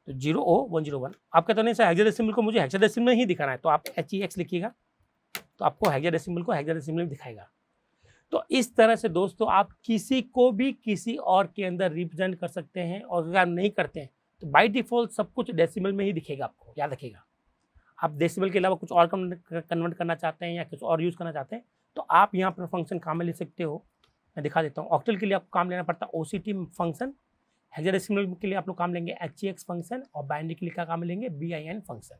तो 0O101। आप कहते हो नहीं सर हेक्साडेसिमल को मुझे हेक्साडेसिमल में ही दिखाना है, तो आप HEX लिखिएगा, तो आपको हेक्साडेसिमल को हेक्साडेसिमल में दिखाएगा। तो इस तरह से दोस्तों आप किसी को भी किसी और के अंदर रिप्रेजेंट कर सकते हैं, और अगर आप नहीं करते हैं तो बाय डिफॉल्ट सब कुछ डेसिमल में ही दिखेगा आपको, याद रखिएगा। आप डेसिमल के अलावा कुछ और कन्वर्ट करना चाहते हैं या कुछ और यूज़ करना चाहते हैं तो आप यहाँ पर फंक्शन काम में ले सकते हो। मैं दिखा देता हूँ। ऑक्टल के लिए आपको काम लेना पड़ता है OCT फंक्शन, हेक्साडेसिमल के लिए आप लोग काम लेंगे HEX फंक्शन, और बाइनरी के लिए क्या काम लेंगे BIN फंक्शन।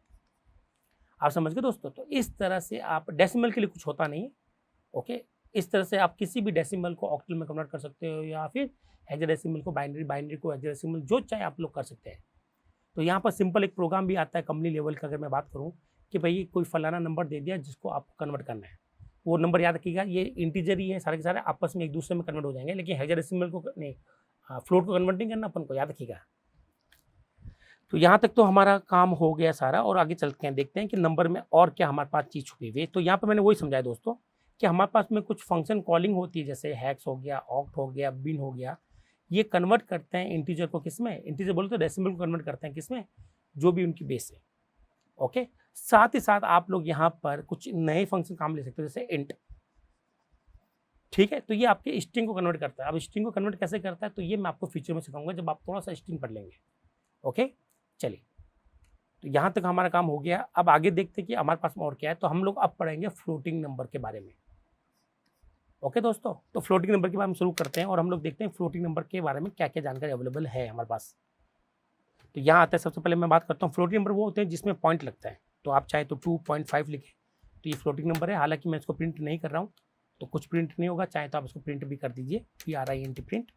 आप समझ गए दोस्तों। तो इस तरह से आप डेसिमल के लिए कुछ होता नहीं है। ओके, इस तरह से आप किसी भी डेसिमल को ऑक्टल में कन्वर्ट कर सकते हो, या फिर हेक्साडेसिमल को बाइनरी, बाइनरी को हेक्साडेसिमल, जो चाहे आप लोग कर सकते हैं। तो यहाँ पर सिंपल एक प्रोग्राम भी आता है कंपनी लेवल का। अगर मैं बात करूँ कि भाई कोई फलाना नंबर दे दिया जिसको आपको कन्वर्ट करना है, वो नंबर याद रखिएगा, ये इंटीजर ही है, सारे के सारे आपस में एक दूसरे में कन्वर्ट हो जाएंगे, लेकिन हेक्साडेसिमल को नहीं, फ्लोट को कन्वर्ट नहीं करना अपन को, याद रखिएगा। तो यहाँ तक तो हमारा काम हो गया सारा, और आगे चलते हैं, देखते हैं कि नंबर में और क्या हमारे पास चीज़ छुपी हुई है। तो यहाँ पर मैंने वही समझाया दोस्तों कि हमारे पास में कुछ फंक्शन कॉलिंग होती है, जैसे हैक्स हो गया, ऑक्ट हो गया, बिन हो गया। ये कन्वर्ट करते हैं इंटीजर को किस में, इंटीजर बोले तो डेसिमल को कन्वर्ट करते हैं किस में, जो भी उनकी बेस है। ओके, साथ ही साथ आप लोग यहाँ पर कुछ नए फंक्शन काम ले सकते हो, जैसे इंट। ठीक है, तो ये आपके स्ट्रिंग को कन्वर्ट करता है। अब स्ट्रिंग को कन्वर्ट कैसे करता है तो ये मैं आपको फ्यूचर में सिखाऊंगा जब आप थोड़ा सा स्ट्रिंग पढ़ लेंगे। ओके, चलिए, तो यहाँ तक हमारा काम हो गया। अब आगे देखते हैं कि हमारे पास में और क्या है। तो हम लोग अब पढ़ेंगे फ्लोटिंग नंबर के बारे में। ओके दोस्तों, तो फ्लोटिंग नंबर के बारे में शुरू करते हैं, और हम लोग देखते हैं फ्लोटिंग नंबर के बारे में क्या क्या जानकारी अवेलेबल है हमारे पास। तो यहाँ आता है, सबसे पहले मैं बात करता हूँ फ्लोटिंग नंबर वो होते हैं जिसमें पॉइंट लगता है। तो आप चाहे तो 2.5 लिखें, तो ये फ्लोटिंग नंबर है। हालांकि मैं इसको प्रिंट नहीं कर रहा हूँ, तो कुछ प्रिंट नहीं होगा, चाहे तो आप इसको प्रिंट भी कर दीजिए, PRINT प्रिंट,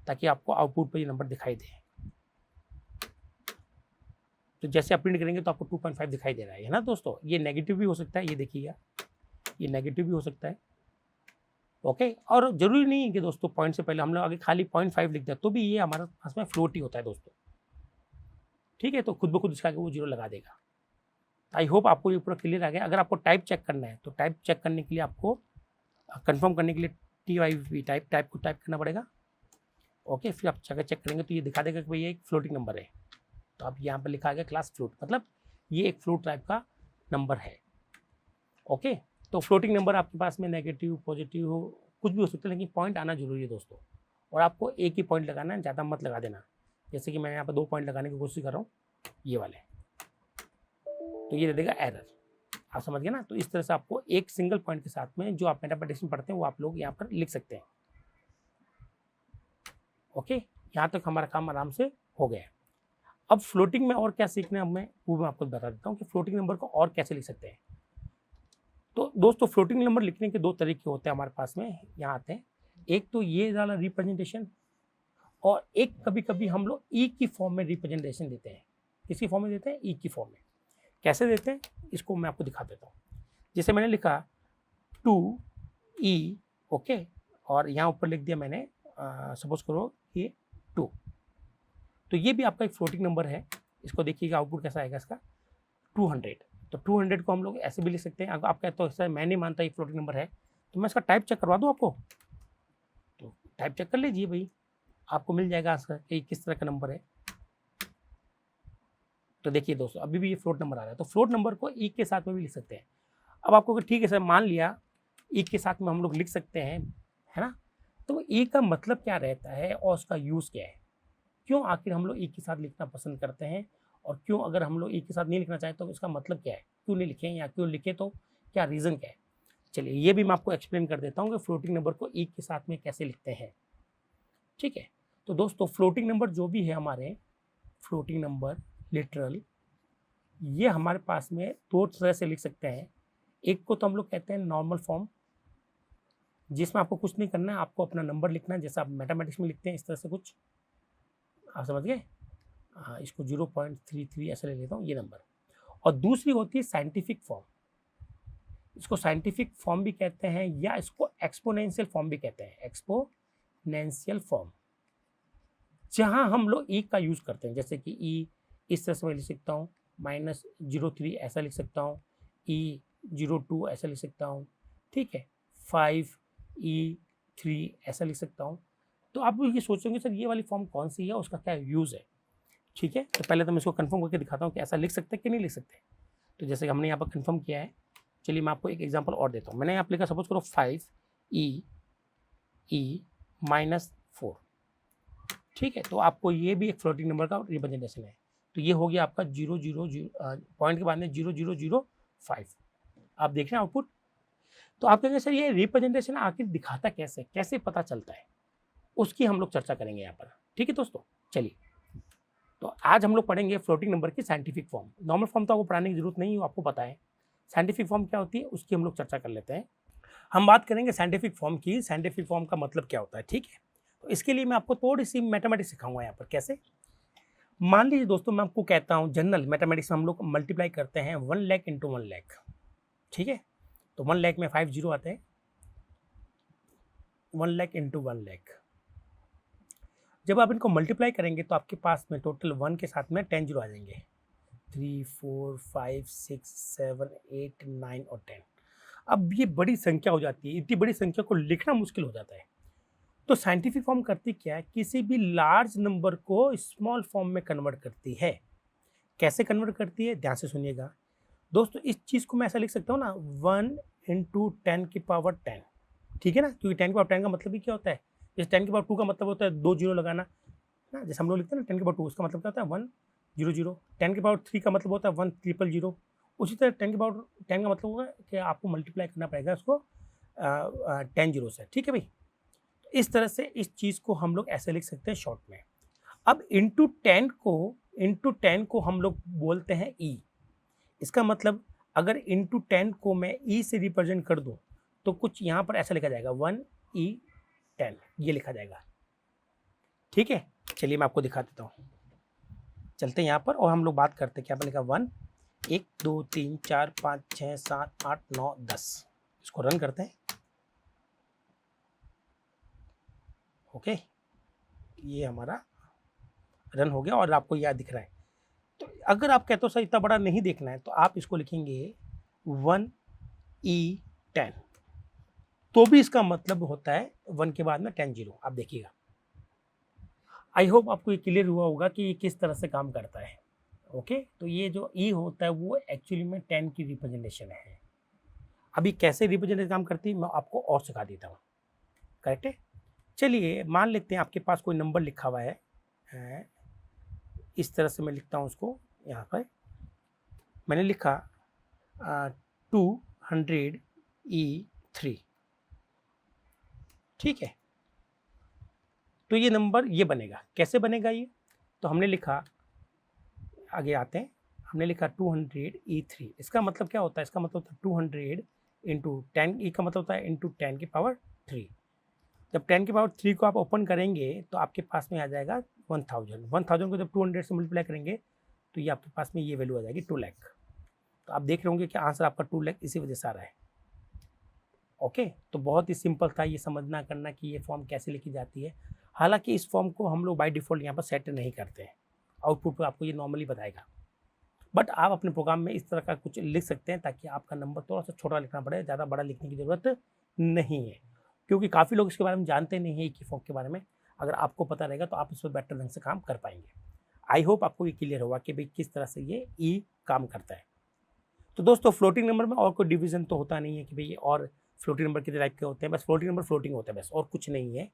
ताकि आपको आउटपुट पर ये नंबर दिखाई दे। तो जैसे आप प्रिंट करेंगे तो आपको 2.5 दिखाई दे रहा है ना दोस्तों। ये नेगेटिव भी हो सकता है, ये देखिएगा, ये नेगेटिव भी हो सकता है। ओके, और जरूरी नहीं है कि दोस्तों पॉइंट से पहले हम लोग आगे खाली 0.5 लिख दें तो भी ये हमारे पास में फ्लोट ही होता है दोस्तों। ठीक है, तो खुद ब खुद इसका आगे वो 0 लगा देगा। आई होप आपको ये पूरा क्लियर आ गया। अगर आपको टाइप चेक करना है तो टाइप चेक करने के लिए आपको कंफर्म करने के लिए TYV टाइप को टाइप करना पड़ेगा। ओके, फिर आप चेक करेंगे तो ये दिखा देगा कि भाई ये एक फ्लोटिंग नंबर है। तो आप यहाँ पर लिखा गया क्लास फ्लोट, मतलब ये एक फ्लोट टाइप का नंबर है। ओके, तो फ्लोटिंग नंबर आपके पास में नेगेटिव पॉजिटिव हो, कुछ भी हो सकता है, लेकिन पॉइंट आना जरूरी है दोस्तों। और आपको एक ही पॉइंट लगाना है, ज़्यादा मत लगा देना। जैसे कि मैं यहाँ पर 2 पॉइंट लगाने की कोशिश कर रहा हूँ, ये वाले, तो ये दे देगा एरर। आप समझ गए ना। तो इस तरह से आपको एक सिंगल पॉइंट के साथ में जो आप मैथमेटिक्स में पढ़ते हैं वो आप लोग यहाँ पर लिख सकते हैं। ओके, यहाँ तक हमारा काम आराम से हो गया। अब फ्लोटिंग में और क्या सीखना है हमें, वो मैं आपको बता देता हूँ कि फ्लोटिंग नंबर को और कैसे लिख सकते हैं। तो दोस्तों फ्लोटिंग नंबर लिखने के 2 तरीके होते हैं हमारे पास में, यहाँ आते हैं। एक तो ये वाला रिप्रेजेंटेशन, और एक कभी कभी हम लोग ई की फॉर्म में रिप्रेजेंटेशन देते हैं। किसी फॉर्म में देते हैं? ई की फॉर्म में। कैसे देते हैं इसको मैं आपको दिखा देता हूँ। जैसे मैंने लिखा 2E, ओके, और यहाँ ऊपर लिख दिया मैंने सपोज करो ये 2, तो ये भी आपका एक फ्लोटिंग नंबर है। इसको देखिएगा आउटपुट कैसा आएगा इसका, 200। तो 200 को हम लोग ऐसे भी लिख सकते हैं। अगर आप कहते हो सर मैं नहीं मानता ये फ्लोटिंग नंबर है, तो मैं इसका टाइप चेक करवा दूँ आपको, तो टाइप चेक कर लीजिए भाई, आपको मिल जाएगा इसका कि किस तरह का नंबर है। तो देखिए दोस्तों अभी भी ये फ्लोट नंबर आ रहा है। तो फ्लोट नंबर को ई के साथ में भी लिख सकते हैं। अब आपको ठीक है सर मान लिया ई के साथ में हम लोग लिख सकते हैं, है ना। तो ई का मतलब क्या रहता है और उसका यूज़ क्या है, क्यों आखिर हम लोग ई के साथ लिखना पसंद करते हैं, और क्यों अगर हम लोग ई के साथ नहीं लिखना चाहें तो इसका मतलब क्या है, क्यों नहीं लिखें, या क्यों लिखे तो क्या रीज़न क्या है। चलिए ये भी मैं आपको एक्सप्लेन कर देता हूँ कि फ्लोटिंग नंबर को ई के साथ में कैसे लिखते हैं। ठीक है, तो दोस्तों फ्लोटिंग नंबर जो भी है हमारे, फ्लोटिंग नंबर लिटरल, ये हमारे पास में 2 तरह से लिख सकते हैं। एक को तो हम लोग कहते हैं नॉर्मल फॉर्म, जिसमें आपको कुछ नहीं करना है, आपको अपना नंबर लिखना है जैसा आप मैथमेटिक्स में लिखते हैं इस तरह से कुछ, आप समझ गए। हाँ, इसको 0.33 ऐसे ले लेता हूँ ये नंबर। और दूसरी होती है साइंटिफिक फॉर्म, इसको साइंटिफिक फॉर्म भी कहते हैं या इसको एक्सपोनेंशियल फॉर्म भी कहते हैं, एक्सपोनेंशियल फॉर्म, जहाँ हम लोग ई का यूज़ करते हैं। जैसे कि ई इस तरह से मैं लिख सकता हूँ, -03 ऐसा लिख सकता हूँ, E02 ऐसा लिख सकता हूँ, ठीक है, 5E3 ऐसा लिख सकता हूँ। तो आप ये सोचोगे सर ये वाली फॉर्म कौन सी है, उसका क्या यूज़ है। ठीक है, तो पहले तो मैं इसको कंफर्म करके दिखाता हूँ कि ऐसा लिख सकते हैं कि नहीं लिख सकते। तो जैसे हमने यहाँ पर कंफर्म किया है, चलिए मैं आपको एक एग्जांपल और देता हूँ। मैंने यहाँ पर लिखा सपोज करो 5E-4, ठीक है। तो आपको ये भी एक फ्लोटिंग नंबर का रिप्रेजेंटेशन है। तो ये हो गया आपका 000 पॉइंट के बाद में 0005। आप देख रहे हैं आउटपुट। तो आप कहेंगे सर ये रिप्रेजेंटेशन आखिर दिखाता कैसे, कैसे पता चलता है, उसकी हम लोग चर्चा करेंगे यहाँ पर। ठीक है दोस्तों, चलिए तो आज हम लोग पढ़ेंगे फ्लोटिंग नंबर की साइंटिफिक फॉर्म। नॉर्मल फॉर्म तो आपको पढ़ाने की जरूरत नहीं है, आपको पता है। साइंटिफिक फॉर्म क्या होती है उसकी हम लोग चर्चा कर लेते हैं। हम बात करेंगे साइंटिफिक फॉर्म की, साइंटिफिक फॉर्म का मतलब क्या होता है। ठीक है, तो इसके लिए मैं आपको थोड़ी सी मैथमेटिक्स सिखाऊंगा यहाँ पर। कैसे, मान लीजिए दोस्तों मैं आपको कहता हूँ जनरल मैथमेटिक्स में हम लोग मल्टीप्लाई करते हैं 1 लाख इंटू 1 लाख। ठीक है, तो 1 लाख में 5 जीरो आते हैं, 1 लाख इंटू 1 लाख। जब आप इनको मल्टीप्लाई करेंगे तो आपके पास में टोटल 1 के साथ में 10 जीरो आ जाएंगे, 3 4 5 6 7 8 9 और 10। अब ये बड़ी संख्या हो जाती है, इतनी बड़ी संख्या को लिखना मुश्किल हो जाता है। तो साइंटिफिक फॉर्म करती क्या है, किसी भी लार्ज नंबर को स्मॉल फॉर्म में कन्वर्ट करती है। कैसे कन्वर्ट करती है, ध्यान से सुनिएगा दोस्तों। इस चीज़ को मैं ऐसा लिख सकता हूँ ना, 1 इंटू 10 की पावर 10। ठीक है ना, क्योंकि 10 की पावर 10 का मतलब ही क्या होता है, जैसे 10 की पावर 2 का मतलब होता है 2 जीरो लगाना ना, जैसे हम लोग लिखते हैं ना 10 की पावर 2, उसका मतलब क्या होता है 1 0 0। 10 की पावर 3 का मतलब होता है 1 ट्रिपल 0। उसी तरह 10 की पावर 10 का मतलब होगा कि आपको मल्टीप्लाई करना पड़ेगा उसको 10 जीरो से। ठीक है भाई, इस तरह से इस चीज़ को हम लोग ऐसे लिख सकते हैं शॉर्ट में। अब इंटू 10 को हम लोग बोलते हैं ई। इसका मतलब अगर इंटू 10 को मैं ई से रिप्रेजेंट कर दूं तो कुछ यहाँ पर ऐसा लिखा जाएगा 1E10 ये लिखा जाएगा। ठीक है, चलिए मैं आपको दिखा देता हूँ। चलते हैं यहाँ पर और हम लोग बात करते हैं। क्या पर लिखा 1 1 2 3 4 5 6 7 8 9 10। इसको रन करते हैं। ओके, ये हमारा रन हो गया और आपको यह दिख रहा है। तो अगर आप कहते हो सर इतना बड़ा नहीं देखना है तो आप इसको लिखेंगे 1E10, तो भी इसका मतलब होता है 1 के बाद में 10 जीरो। आप देखिएगा। आई होप आपको ये क्लियर हुआ होगा कि ये किस तरह से काम करता है। ओके, तो ये जो ई होता है वो एक्चुअली में 10 की रिप्रेजेंटेशन है। अभी कैसे रिप्रेजेंटेशन काम करती है मैं आपको और सिखा देता हूँ। करेक्ट है। चलिए मान लेते हैं आपके पास कोई नंबर लिखा हुआ है, इस तरह से मैं लिखता हूँ उसको। यहाँ पर मैंने लिखा 200E3। ठीक है, तो ये नंबर ये बनेगा। कैसे बनेगा ये? तो हमने लिखा, आगे आते हैं, हमने लिखा 200E3। इसका मतलब क्या होता है? इसका मतलब होता है 200 इंटू 10। ई का मतलब होता है इंटू 10 की पावर 3। जब 10 की पावर 3 को आप ओपन करेंगे तो आपके पास में आ जाएगा 1000। 1000 को जब 200 से मल्टीप्लाई करेंगे तो ये आपके पास में ये वैल्यू आ जाएगी 2 लाख। तो आप देख रहे होंगे कि आंसर आपका 2 लाख इसी वजह से आ रहा है। ओके, तो बहुत ही सिंपल था ये समझना करना कि ये फॉर्म कैसे लिखी जाती है। हालांकि इस फॉर्म को हम लोग बाय डिफ़ॉल्ट यहाँ पर सेट नहीं करते हैं, आउटपुट पर आपको ये नॉर्मली बताएगा। बट आप अपने प्रोग्राम में इस तरह का कुछ लिख सकते हैं ताकि आपका नंबर थोड़ा सा छोटा लिखना पड़े, ज़्यादा बड़ा लिखने की ज़रूरत नहीं है, क्योंकि काफ़ी लोग इसके बारे में जानते नहीं हैं की फॉर्म के बारे में। अगर आपको पता रहेगा तो आप इस पर बेटर ढंग से काम कर पाएंगे। आई होप आपको ये क्लियर होगा कि भाई किस तरह से ये ई काम करता है। तो दोस्तों फ्लोटिंग नंबर में और कोई डिवीजन तो होता नहीं है कि भाई और फ्लोटिंग नंबर कितने टाइप के होते हैं, बस फ्लोटिंग नंबर फ्लोटिंग होता है बस, और कुछ नहीं है।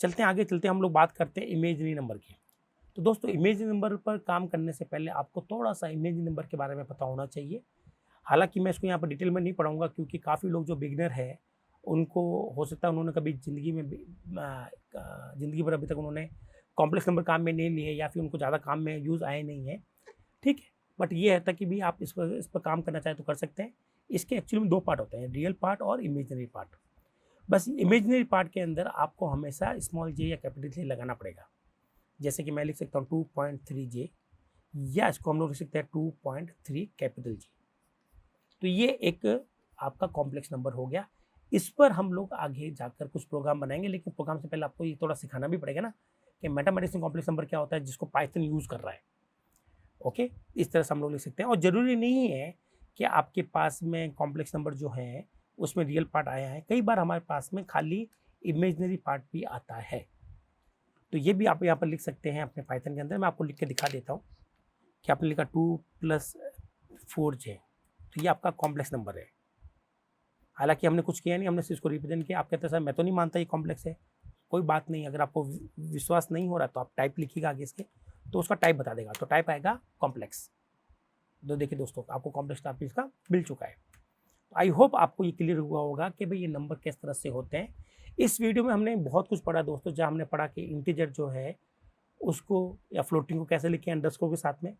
चलते हैं आगे, चलते हैं हम लोग बात करते हैं इमेजनरी नंबर की। तो दोस्तों इमेजनरी नंबर पर काम करने से पहले आपको थोड़ा सा इमेजनरी नंबर के बारे में पता होना चाहिए। हालांकि मैं इसको यहाँ पर डिटेल में नहीं पढ़ाऊंगा क्योंकि काफ़ी लोग जो बिगनर है उनको हो सकता है उन्होंने कभी ज़िंदगी भर अभी तक उन्होंने कॉम्प्लेक्स नंबर काम में नहीं लिए या फिर उनको ज़्यादा काम में यूज़ आए नहीं है। ठीक है, बट ये है कि भी आप इस पर काम करना चाहें तो कर सकते हैं। इसके एक्चुअली में 2 पार्ट होते हैं, रियल पार्ट और इमेजनरी पार्ट। बस इमेजनरी पार्ट के अंदर आपको हमेशा स्मॉल जे या कैपिटल जे लगाना पड़ेगा। जैसे कि मैं लिख सकता हूँ 2.3 जे, या इसको हम लोग लिख सकते हैं 2.3 कैपिटल जी। तो ये एक आपका कॉम्प्लेक्स नंबर हो गया। इस पर हम लोग आगे जाकर कुछ प्रोग्राम बनाएंगे, लेकिन प्रोग्राम से पहले आपको ये थोड़ा सिखाना भी पड़ेगा ना कि मैथमेटिक्स में कॉम्प्लेक्स नंबर क्या होता है जिसको पाइथन यूज़ कर रहा है। ओके, इस तरह से हम लोग लिख सकते हैं। और ज़रूरी नहीं है कि आपके पास में कॉम्प्लेक्स नंबर जो है उसमें रियल पार्ट आया है। कई बार हमारे पास में खाली इमेजनरी पार्ट भी आता है, तो ये भी आप यहाँ पर लिख सकते हैं अपने पाइथन के अंदर। मैं आपको लिख के दिखा देता हूँ कि आपने लिखा 2 + 4j, तो ये आपका कॉम्प्लेक्स नंबर है। हालांकि हमने कुछ किया नहीं, हमने सिर्फ इसको रिप्रेजेंट किया। आप कहते हैं सर मैं तो नहीं मानता ये कॉम्प्लेक्स है। कोई बात नहीं, अगर आपको विश्वास नहीं हो रहा तो आप टाइप लिखिएगा आगे इसके, तो उसका टाइप बता देगा। तो टाइप आएगा कॉम्प्लेक्स। तो देखिए दोस्तों आपको कॉम्प्लेक्स टाइप इसका मिल चुका है। आई होप आपको ये क्लियर हुआ होगा कि भाई ये नंबर किस तरह से होते हैं। इस वीडियो में हमने बहुत कुछ पढ़ा दोस्तों, जहाँ हमने पढ़ा कि इंटीजर जो है उसको या फ्लोटिंग को कैसे लिखें अंडरस्कोर के साथ में।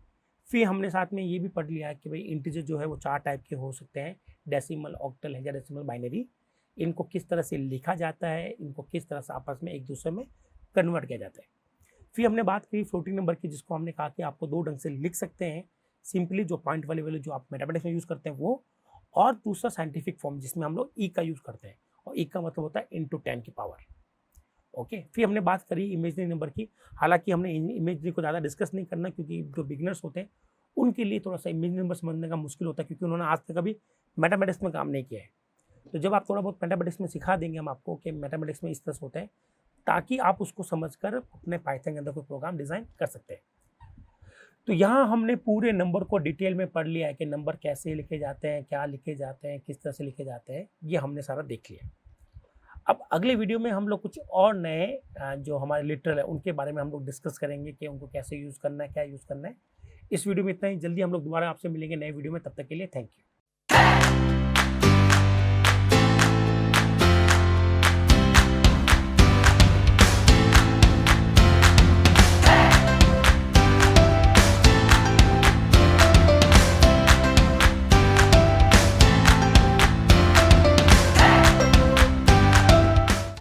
फिर हमने साथ में ये भी पढ़ लिया कि भाई इंटीजर जो है वो 4 टाइप के हो सकते हैं, डेसिमल, ऑक्टल, हेक्साडेसिमल, बाइनरी। इनको किस तरह से लिखा जाता है, इनको किस तरह से आपस में एक दूसरे में कन्वर्ट किया जाता है। फिर हमने बात की फ्लोटिंग नंबर की, जिसको हमने कहा कि आपको 2 ढंग से लिख सकते हैं, सिंपली जो पॉइंट वाली वैल्यू जो आप मैथमेटिक्स में यूज़ करते हैं वो, और दूसरा साइंटिफिक फॉर्म जिसमें हम लोग ई का यूज़ करते हैं, और ई का मतलब होता है इंटू 10 की पावर। ओके, फिर हमने बात करी इमेजनरी नंबर की। हालांकि हमने इमेजनरी को ज़्यादा डिस्कस नहीं करना क्योंकि जो बिगिनर्स होते हैं उनके लिए थोड़ा सा इमेजनरी नंबर समझने का मुश्किल होता है, क्योंकि उन्होंने आज तक कभी मैथमेटिक्स में काम नहीं किया है। तो जब आप थोड़ा बहुत मैथमेटिक्स में सिखा देंगे हम आपको कि मैथमेटिक्स में इस तरह से होता है, ताकि आप उसको समझकर अपने पाइथन के अंदर कोई प्रोग्राम डिज़ाइन कर सकते हैं। तो यहाँ हमने पूरे नंबर को डिटेल में पढ़ लिया है कि नंबर कैसे लिखे जाते हैं, क्या लिखे जाते हैं, किस तरह से लिखे जाते हैं, ये हमने सारा देख लिया। अब अगले वीडियो में हम लोग कुछ और नए जो हमारे लिटरल है उनके बारे में हम लोग डिस्कस करेंगे कि उनको कैसे यूज़ करना है, क्या यूज़ करना है। इस वीडियो में इतना ही। जल्दी हम लोग दोबारा आपसे मिलेंगे नए वीडियो में, तब तक के लिए थैंक यू।